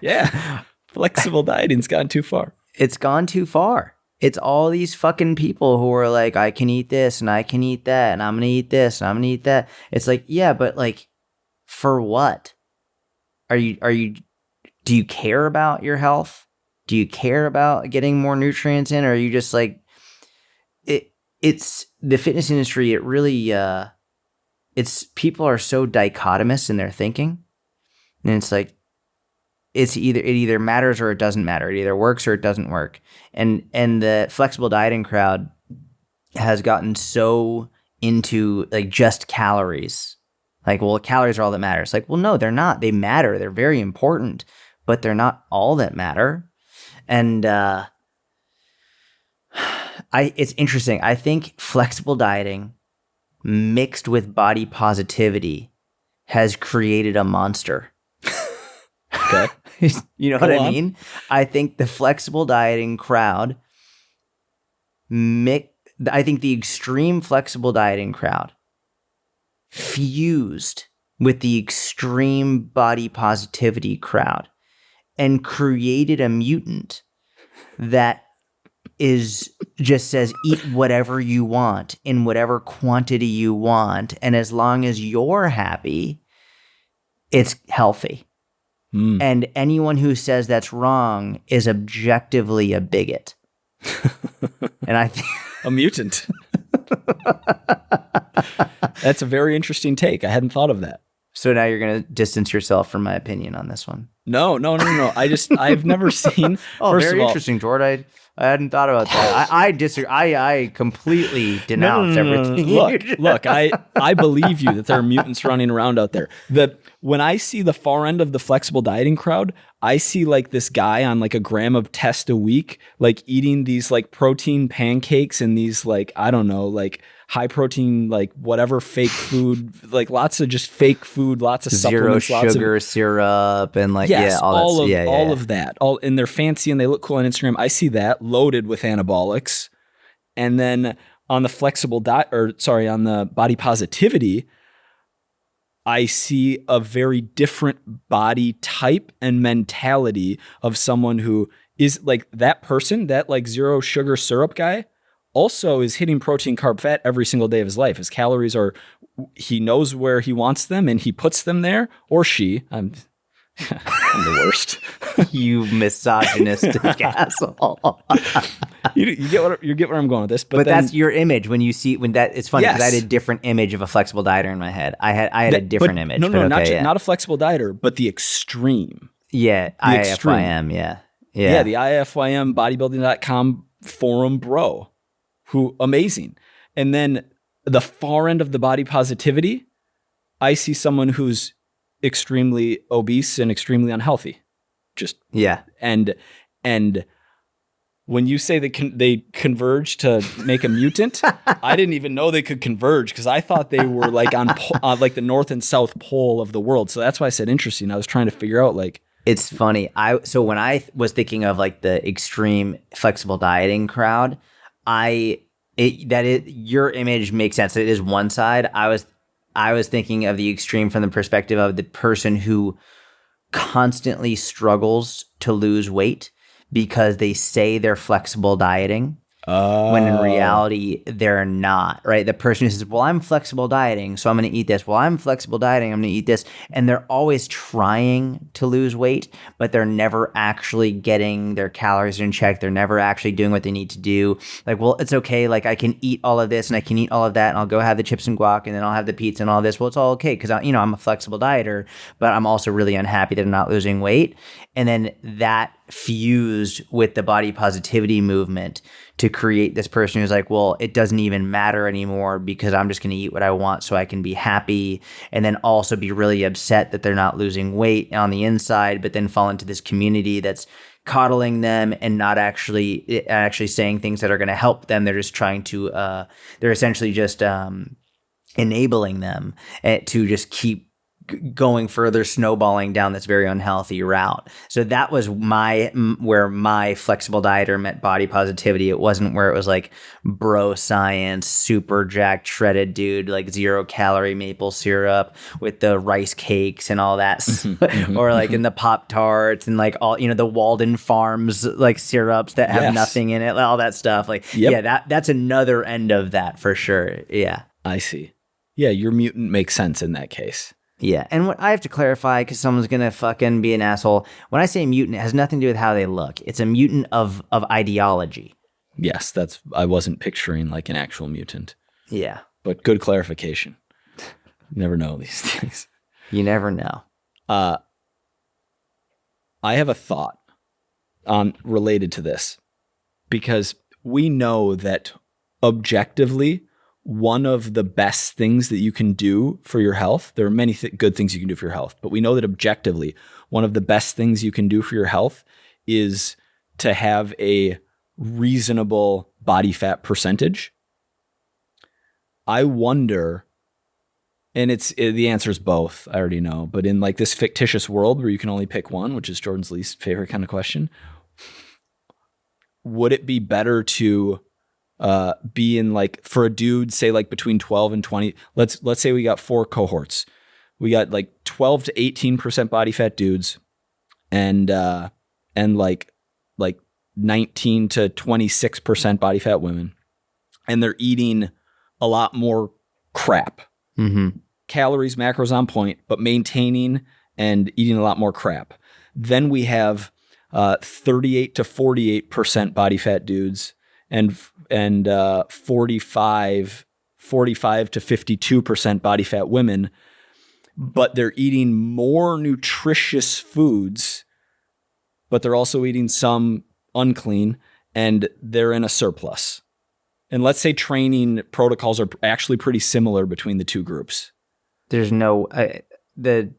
Yeah, flexible dieting's gone too far. It's gone too far. It's all these fucking people who are like, I can eat this and I can eat that and I'm going to eat this and I'm going to eat that. It's like, yeah, but like For what? Do you care about your health? Do you care about getting more nutrients in? Or are you just like, it's the fitness industry. It really, it's people are so dichotomous in their thinking. And it's like, it either matters or it doesn't matter. It either works or it doesn't work. And the flexible dieting crowd has gotten so into like just calories. Like, well, calories are all that matters. Like, well, no, they're not. They matter. They're very important, but they're not all that matter. And it's interesting. I think flexible dieting mixed with body positivity has created a monster. Okay. You know what I mean? I think the flexible dieting crowd, I think the extreme flexible dieting crowd fused with the extreme body positivity crowd and created a mutant that just says eat whatever you want in whatever quantity you want, and as long as you're happy, it's healthy. And anyone who says that's wrong is objectively a bigot. And I think a mutant. That's a very interesting take. I hadn't thought of that. So now you're going to distance yourself from my opinion on this one. No. I've never seen. Very interesting, George. I hadn't thought about that. I disagree. I completely denounce everything. Look, I believe you that there are mutants running around out there. When I see the far end of the flexible dieting crowd, I see like this guy on like a gram of test a week, like eating these like protein pancakes and these like, I don't know, like high protein, like whatever fake food, like lots of just fake food, lots of supplements, zero sugar syrup, and like all of that. And they're fancy and they look cool on Instagram. I see that loaded with anabolics. And then on the on the body positivity, I see a very different body type and mentality of someone who is like that person, that like zero sugar syrup guy, also is hitting protein, carb, fat every single day of his life. His calories he knows where he wants them and he puts them there, or she. I'm the worst. You misogynistic asshole. You get where I'm going with this, but then, that's your image when you see it's funny because I had a different image of a flexible dieter in my head. I had a different image. Not a flexible dieter, but the extreme. Yeah, the IFYM. Yeah, the IFYM bodybuilding.com forum bro, who amazing. And then the far end of the body positivity, I see someone who's extremely obese and extremely unhealthy. And when you say they converge to make a mutant, I didn't even know they could converge because I thought they were like on like the north and south pole of the world. So that's why I said interesting. I was trying to figure out like. It's funny. So when I was thinking of like the extreme flexible dieting crowd, your image makes sense. It is one side. I was thinking of the extreme from the perspective of the person who constantly struggles to lose weight because they say they're flexible dieting when in reality they're not, right? The person who says, well, I'm flexible dieting, so I'm going to eat this. Well, I'm flexible dieting, I'm going to eat this. And they're always trying to lose weight, but they're never actually getting their calories in check. They're never actually doing what they need to do. Like, well, it's okay. Like I can eat all of this and I can eat all of that and I'll go have the chips and guac and then I'll have the pizza and all this. Well, it's all okay because I'm a flexible dieter, but I'm also really unhappy that I'm not losing weight. And then that fused with the body positivity movement to create this person who's like, well, it doesn't even matter anymore because I'm just going to eat what I want so I can be happy, and then also be really upset that they're not losing weight on the inside, but then fall into this community that's coddling them and not actually saying things that are going to help them. They're just trying to, they're essentially just enabling them to just keep going further, snowballing down this very unhealthy route. So that was where my flexible dieter met body positivity. It wasn't where it was like bro science, super jacked, shredded dude, like 0 calorie maple syrup with the rice cakes and all that, or like in the Pop-Tarts and like all, the Walden Farms like syrups that have nothing in it, all that stuff. Like, that's another end of that for sure. Yeah. I see. Yeah, your mutant makes sense in that case. Yeah, and what I have to clarify, because someone's gonna fucking be an asshole. When I say mutant, it has nothing to do with how they look. It's a mutant of ideology. Yes, I wasn't picturing like an actual mutant. Yeah. But good clarification. You never know these things. You never know. I have a thought related to this, because we know that objectively, one of the best things that you can do for your health, there are many good things you can do for your health, but we know that objectively, one of the best things you can do for your health is to have a reasonable body fat percentage. I wonder, and the answer is both, I already know, but in like this fictitious world where you can only pick one, which is Jordan's least favorite kind of question, would it be better to be in like, for a dude, say like between 12 and 20, let's say we got 4 cohorts. We got like 12 to 18% body fat dudes and like 19 to 26% body fat women. And they're eating a lot more crap. Mm-hmm. Calories, macros on point, but maintaining and eating a lot more crap. Then we have 38 to 48% body fat dudes and 45 to 52% body fat women, but they're eating more nutritious foods, but they're also eating some unclean, and they're in a surplus. And let's say training protocols are actually pretty similar between the two groups. There's no the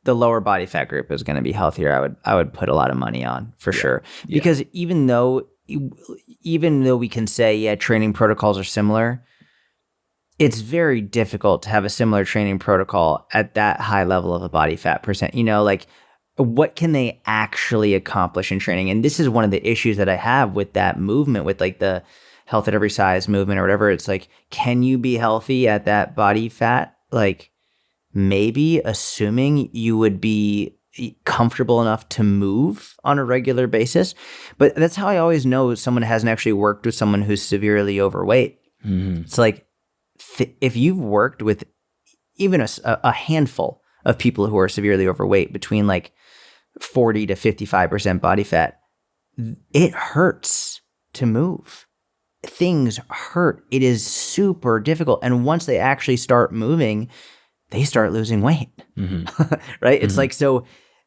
lower body fat group is going to be healthier. I would put a lot of money on for sure, because even though we can say training protocols are similar, it's very difficult to have a similar training protocol at that high level of a body fat percent. You know, like what can they actually accomplish in training? And this is one of the issues that I have with that movement, with like the health at every size movement or whatever. It's like, can you be healthy at that body fat? Like, maybe, assuming you would be comfortable enough to move on a regular basis. But that's how I always know someone hasn't actually worked with someone who's severely overweight. Mm-hmm. It's like, if you've worked with even a handful of people who are severely overweight, between like 40 to 55% body fat, it hurts to move. Things hurt. It is super difficult. And once they actually start moving, they start losing weight, mm-hmm. right? It's like, so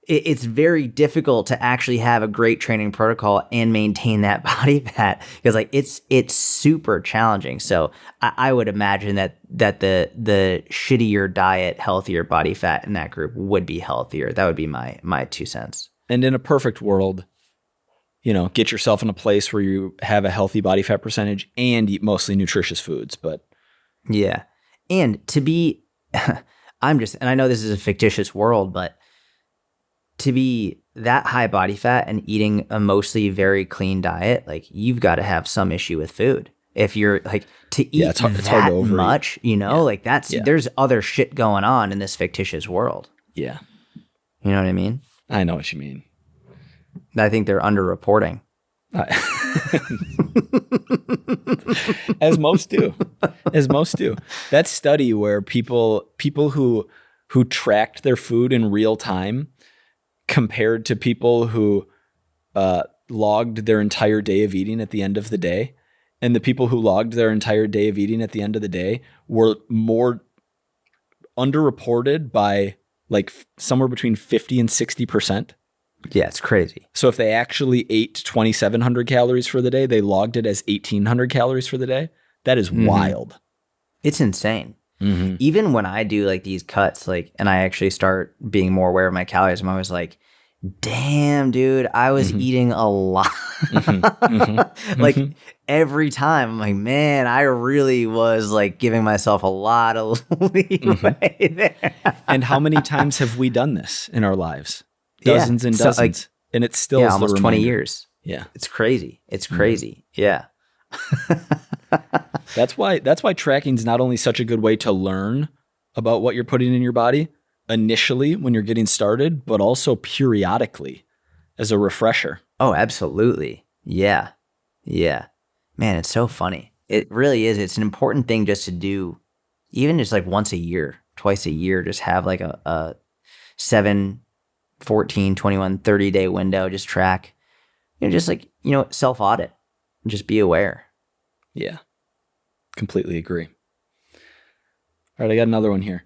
it's very difficult to actually have a great training protocol and maintain that body fat, because like it's super challenging. So I would imagine that the shittier diet, healthier body fat in that group would be healthier. That would be my 2 cents. And in a perfect world, you know, get yourself in a place where you have a healthy body fat percentage and eat mostly nutritious foods. But yeah, and to be and I know this is a fictitious world, but to be that high body fat and eating a mostly very clean diet, like you've got to have some issue with food. If you're like to eat it's hard to overeat. Much, you know, like there's other shit going on in this fictitious world. Yeah. You know what I mean? I know what you mean. I think they're underreporting. As most do. That study where people who tracked their food in real time compared to people who logged their entire day of eating at the end of the day, and the people who logged their entire day of eating at the end of the day were more underreported by like somewhere between 50 and 60%. Yeah, it's crazy. So if they actually ate 2,700 calories for the day, they logged it as 1,800 calories for the day. That is wild. It's insane. Mm-hmm. Even when I do like these cuts, like, and I actually start being more aware of my calories, I'm always like, damn, dude, I was eating a lot. Like every time I'm like, man, I really was like giving myself a lot of leeway there. And how many times have we done this in our lives? Dozens and dozens. Like, and it's still almost 20 years. Yeah. It's crazy. It's crazy. Yeah. That's why tracking is not only such a good way to learn about what you're putting in your body initially when you're getting started, but also periodically as a refresher. Oh, absolutely. Yeah. Yeah. Man, it's so funny. It really is. It's an important thing just to do, even just like once a year. twice a year, just have like a 7, 14, 21, 30-day window, just track, just like, self-audit, just be aware. Yeah, completely agree. All right, I got another one here.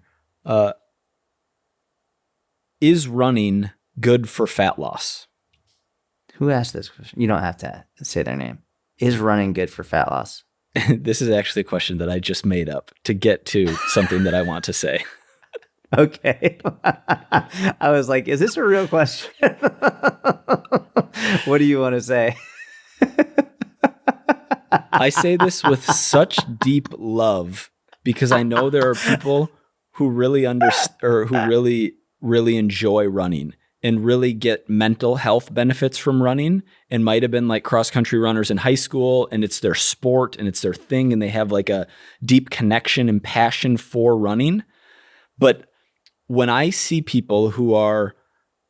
Is running good for fat loss? Who asked this question? You don't have to say their name. Is running good for fat loss? This is actually a question that I just made up to get to something that I want to say. Okay. I was like, is this a real question? What do you want to say? I say this with such deep love because I know there are people who really really enjoy running and really get mental health benefits from running, and might have been like cross-country runners in high school, and it's their sport and it's their thing, and they have like a deep connection and passion for running. But when I see people who are,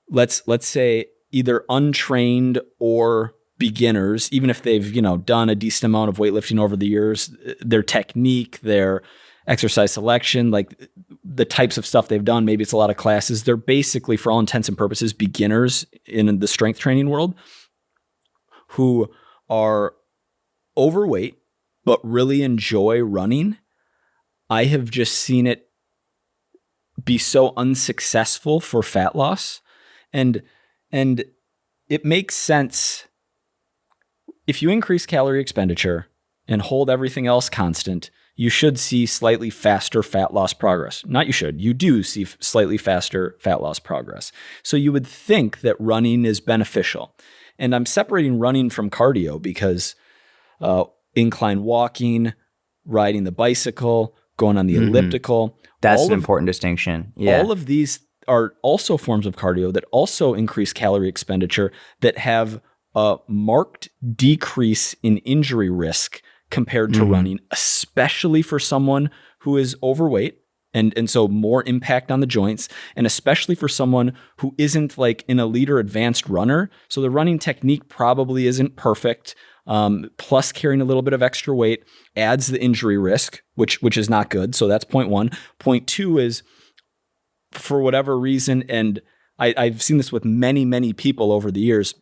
let's say, either untrained or beginners, even if they've, done a decent amount of weightlifting over the years, their technique, their exercise selection, like the types of stuff they've done, maybe it's a lot of classes. They're basically, for all intents and purposes, beginners in the strength training world who are overweight, but really enjoy running. I have just seen it be so unsuccessful for fat loss. And it makes sense. If you increase calorie expenditure and hold everything else constant, you should see slightly faster fat loss progress. Not you should, you do see slightly faster fat loss progress. So you would think that running is beneficial. And I'm separating running from cardio because incline walking, riding the bicycle, going on the elliptical. That's an important distinction. Yeah. All of these are also forms of cardio that also increase calorie expenditure, that have a marked decrease in injury risk compared to running, especially for someone who is overweight and so more impact on the joints, and especially for someone who isn't like an elite or advanced runner. So the running technique probably isn't perfect. Plus carrying a little bit of extra weight adds the injury risk, which is not good. So that's point one. Point two is, for whatever reason, and I've seen this with many, many people over the years,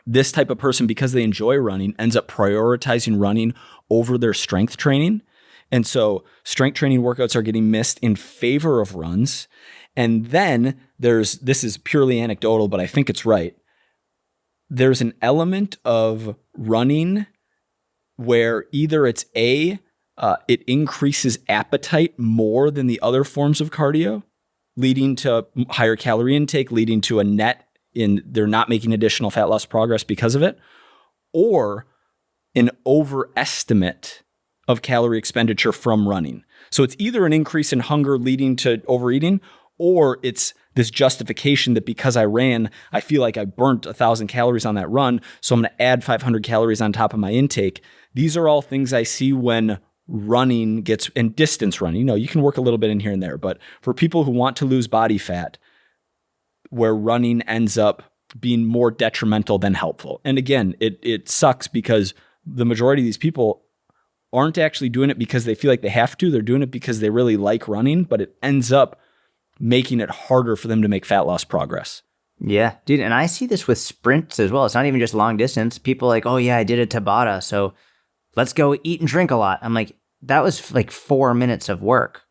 this type of person, because they enjoy running, ends up prioritizing running over their strength training. And so strength training workouts are getting missed in favor of runs. And then this is purely anecdotal, but I think it's right. There's an element of running where either it's it increases appetite more than the other forms of cardio, leading to higher calorie intake, leading to a net they're not making additional fat loss progress because of it, or an overestimate of calorie expenditure from running. So it's either an increase in hunger leading to overeating, or it's this justification that because I ran, I feel like I burnt 1,000 calories on that run, so I'm going to add 500 calories on top of my intake. These are all things I see when running gets, and distance running, you can work a little bit in here and there, but for people who want to lose body fat, where running ends up being more detrimental than helpful. And again, it sucks because the majority of these people aren't actually doing it because they feel like they have to. They're doing it because they really like running, but it ends up making it harder for them to make fat loss progress. Yeah, dude. And I see this with sprints as well. It's not even just long distance. People are like, oh yeah, I did a Tabata, so let's go eat and drink a lot. I'm like, that was like 4 minutes of work.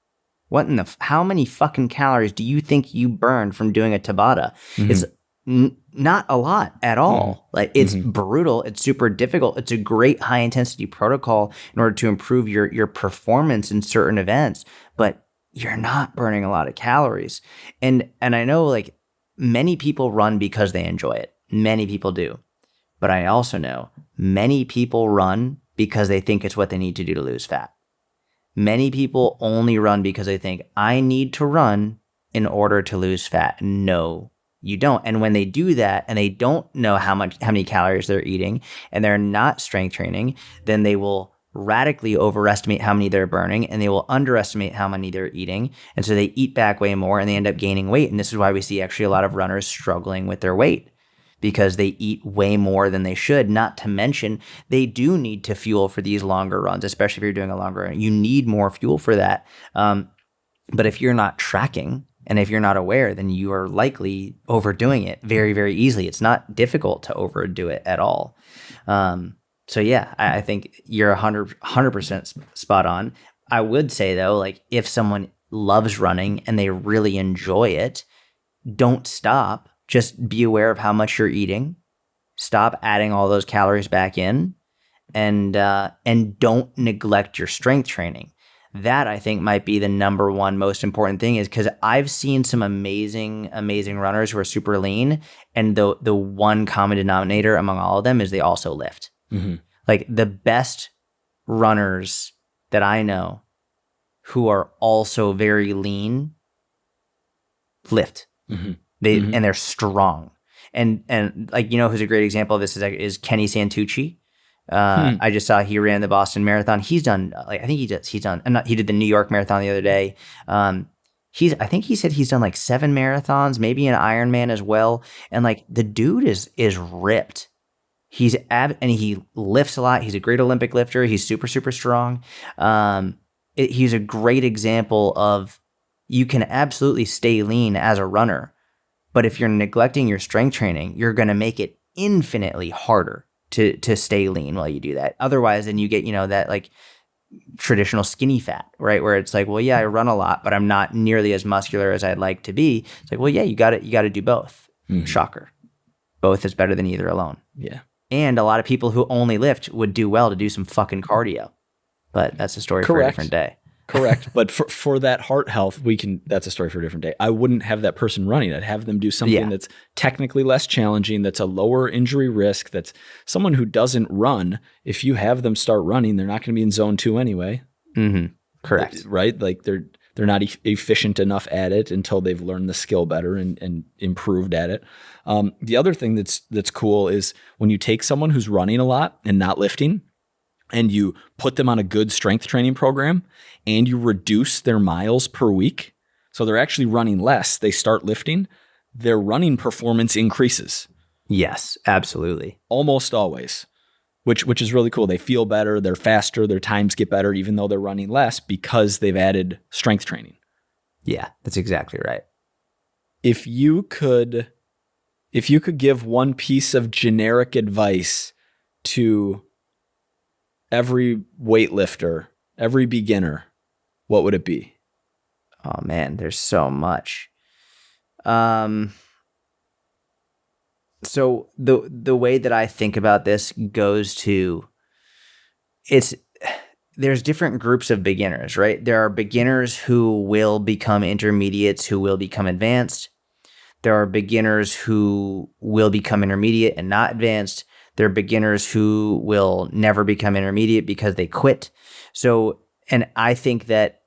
What in how many fucking calories do you think you burned from doing a Tabata? It's not a lot at all. Like, it's brutal. It's super difficult. It's a great high intensity protocol in order to improve your performance in certain events, but you're not burning a lot of calories. And I know like many people run because they enjoy it. Many people do. But I also know many people run because they think it's what they need to do to lose fat. Many people only run because they think, I need to run in order to lose fat. No, you don't. And when they do that and they don't know how many calories they're eating, and they're not strength training, then they will radically overestimate how many they're burning, and they will underestimate how many they're eating. And so they eat back way more and they end up gaining weight. And this is why we see actually a lot of runners struggling with their weight, because they eat way more than they should. Not to mention, they do need to fuel for these longer runs, especially if you're doing a longer run. You need more fuel for that. But if you're not tracking and if you're not aware, then you are likely overdoing it very, very easily. It's not difficult to overdo it at all. So yeah, I think you're 100% spot on. I would say though, like if someone loves running and they really enjoy it, don't stop. Just be aware of how much you're eating. Stop adding all those calories back in, and don't neglect your strength training. That I think might be the number one most important thing, is because I've seen some amazing runners who are super lean, and the one common denominator among all of them is they also lift. Mm-hmm. Like the best runners that I know who are also very lean lift. Mm-hmm. And they're strong. And like, who's a great example of this is Kenny Santucci. I just saw he ran the Boston Marathon. He's done he did the New York Marathon the other day. I think he said he's done like 7 marathons, maybe an Ironman as well. And like the dude is ripped. And he lifts a lot. He's a great Olympic lifter. He's super, super strong. He's a great example of you can absolutely stay lean as a runner, but if you're neglecting your strength training, you're going to make it infinitely harder to stay lean while you do that. Otherwise, then you get, that like traditional skinny fat, right? Where it's like, well, yeah, I run a lot, but I'm not nearly as muscular as I'd like to be. It's like, well, yeah, you got to do both. Mm-hmm. Shocker. Both is better than either alone. Yeah. And a lot of people who only lift would do well to do some fucking cardio, but that's a story for a different day. Correct. But for that heart health, that's a story for a different day. I wouldn't have that person running. I'd have them do something that's technically less challenging, that's a lower injury risk, that's someone who doesn't run. If you have them start running, they're not going to be in zone 2 anyway. Mm-hmm. Correct. Right? Like they're not efficient enough at it until they've learned the skill better and improved at it. The other thing that's cool is when you take someone who's running a lot and not lifting, and you put them on a good strength training program and you reduce their miles per week, so they're actually running less, they start lifting, their running performance increases. Yes, absolutely. Almost always, which is really cool. They feel better, they're faster, their times get better, even though they're running less because they've added strength training. Yeah, that's exactly right. If you could give one piece of generic advice to every weightlifter, every beginner, what would it be? Oh man, there's so much. So the way that I think about this goes to, there's different groups of beginners, right? There are beginners who will become intermediates, who will become advanced. There are beginners who will become intermediate and not advanced. There are beginners who will never become intermediate because they quit. So, and I think that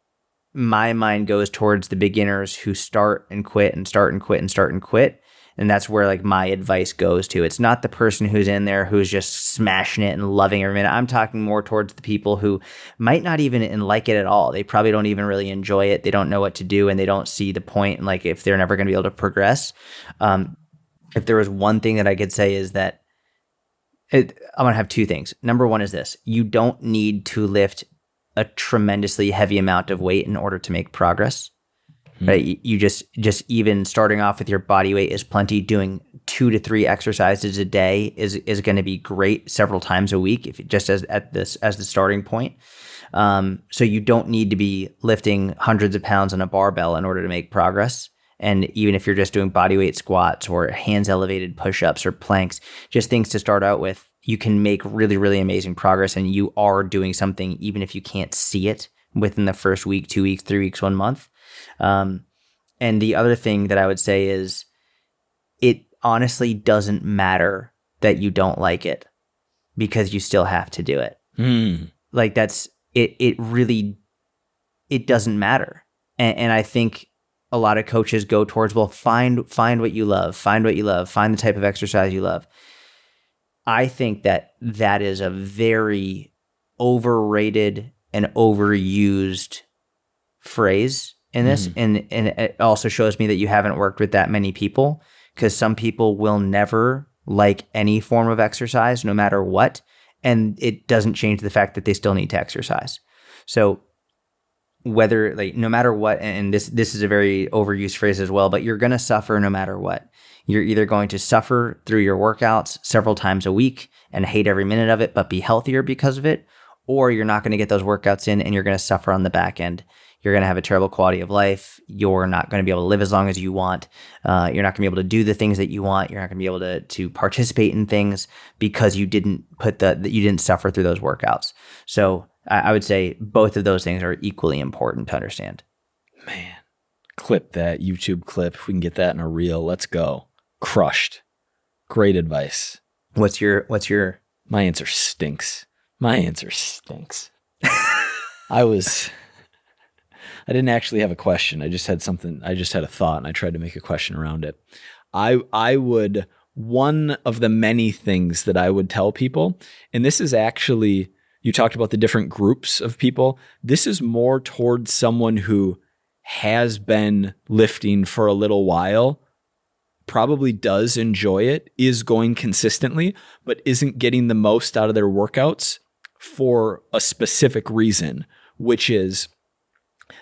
my mind goes towards the beginners who start and quit and start and quit and start and quit. And that's where like my advice goes to. It's not the person who's in there who's just smashing it and loving every minute. I'm talking more towards the people who might not even like it at all. They probably don't even really enjoy it. They don't know what to do and they don't see the point. And like if they're never going to be able to progress. If there was one thing that I could say is that I'm going to have 2 things. Number one is this: you don't need to lift a tremendously heavy amount of weight in order to make progress. Right? You just even starting off with your body weight is plenty. Doing 2 to 3 exercises a day is going to be great several times a week, if just as the starting point. So you don't need to be lifting hundreds of pounds on a barbell in order to make progress. And even if you're just doing body weight squats or hands elevated push-ups or planks, just things to start out with, you can make really, really amazing progress, and you are doing something even if you can't see it within the first week, 2 weeks, 3 weeks, 1 month. And the other thing that I would say is it honestly doesn't matter that you don't like it, because you still have to do it. Like that's it. It doesn't matter. And I think a lot of coaches go towards, well, find what you love, find the type of exercise you love. I think that is a very overrated and overused phrase in this. And it also shows me that you haven't worked with that many people, because some people will never like any form of exercise, no matter what. And it doesn't change the fact that they still need to exercise. So whether like no matter what, and this is a very overused phrase as well, but you're going to suffer no matter what. You're either going to suffer through your workouts several times a week and hate every minute of it, but be healthier because of it, or you're not going to get those workouts in and you're going to suffer on the back end. You're going to have a terrible quality of life. You're not going to be able to live as long as you want. You're not going to be able to do the things that you want. You're not going to be able to participate in things because you didn't you didn't suffer through those workouts. So I would say both of those things are equally important to understand. Man, clip that YouTube clip. If we can get that in a reel, let's go. Crushed. Great advice. What's your? My answer stinks. I didn't actually have a question. I just had a thought and I tried to make a question around it. One of the many things that I would tell people, and this is actually, you talked about the different groups of people. This is more towards someone who has been lifting for a little while, probably does enjoy it, is going consistently, but isn't getting the most out of their workouts for a specific reason, which is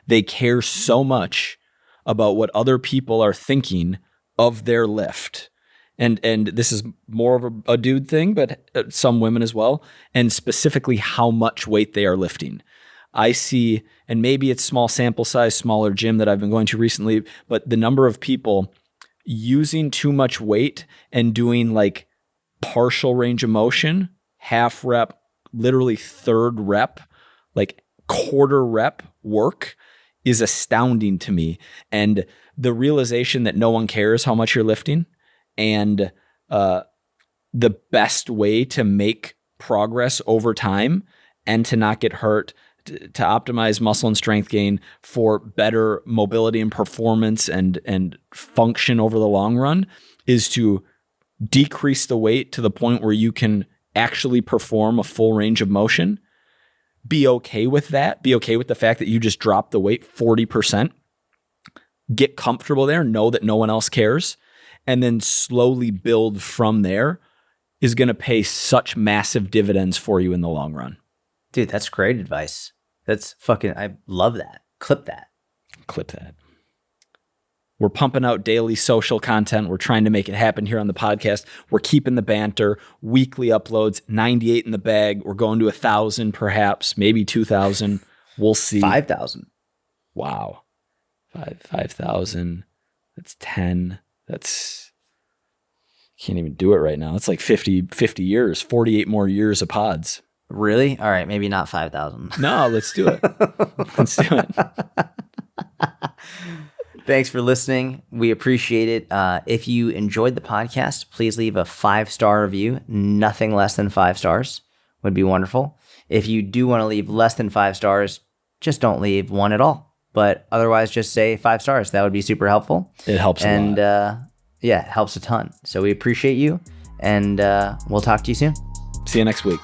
they care so much about what other people are thinking of their lift. And this is more of a dude thing, but some women as well, and specifically how much weight they are lifting. I see, and maybe it's small sample size, smaller gym that I've been going to recently, but the number of people using too much weight and doing like partial range of motion, half rep, literally third rep, like quarter rep work is astounding to me. And the realization that no one cares how much you're lifting, and the best way to make progress over time and to not get hurt, to optimize muscle and strength gain for better mobility and performance and function over the long run, is to decrease the weight to the point where you can actually perform a full range of motion. Be okay with that. Be okay with the fact that you just dropped the weight 40%. Get comfortable there. Know that no one else cares. And then slowly build from there is going to pay such massive dividends for you in the long run. Dude, that's great advice. That's fucking, I love that. Clip that. We're pumping out daily social content. We're trying to make it happen here on the podcast. We're keeping the banter, weekly uploads, 98 in the bag. We're going to 1,000 perhaps, maybe 2,000. We'll see. 5,000. Wow. 5,000. That's 10. Can't even do it right now. It's like 50 years, 48 more years of pods. Really? All right. Maybe not 5,000. No, let's do it. Let's do it. Thanks for listening. We appreciate it. If you enjoyed the podcast, please leave a 5-star review. Nothing less than 5 stars would be wonderful. If you do want to leave less than 5 stars, just don't leave one at all. But otherwise, just say 5 stars. That would be super helpful. It helps a lot. Yeah, it helps a ton. So we appreciate you, and we'll talk to you soon. See you next week.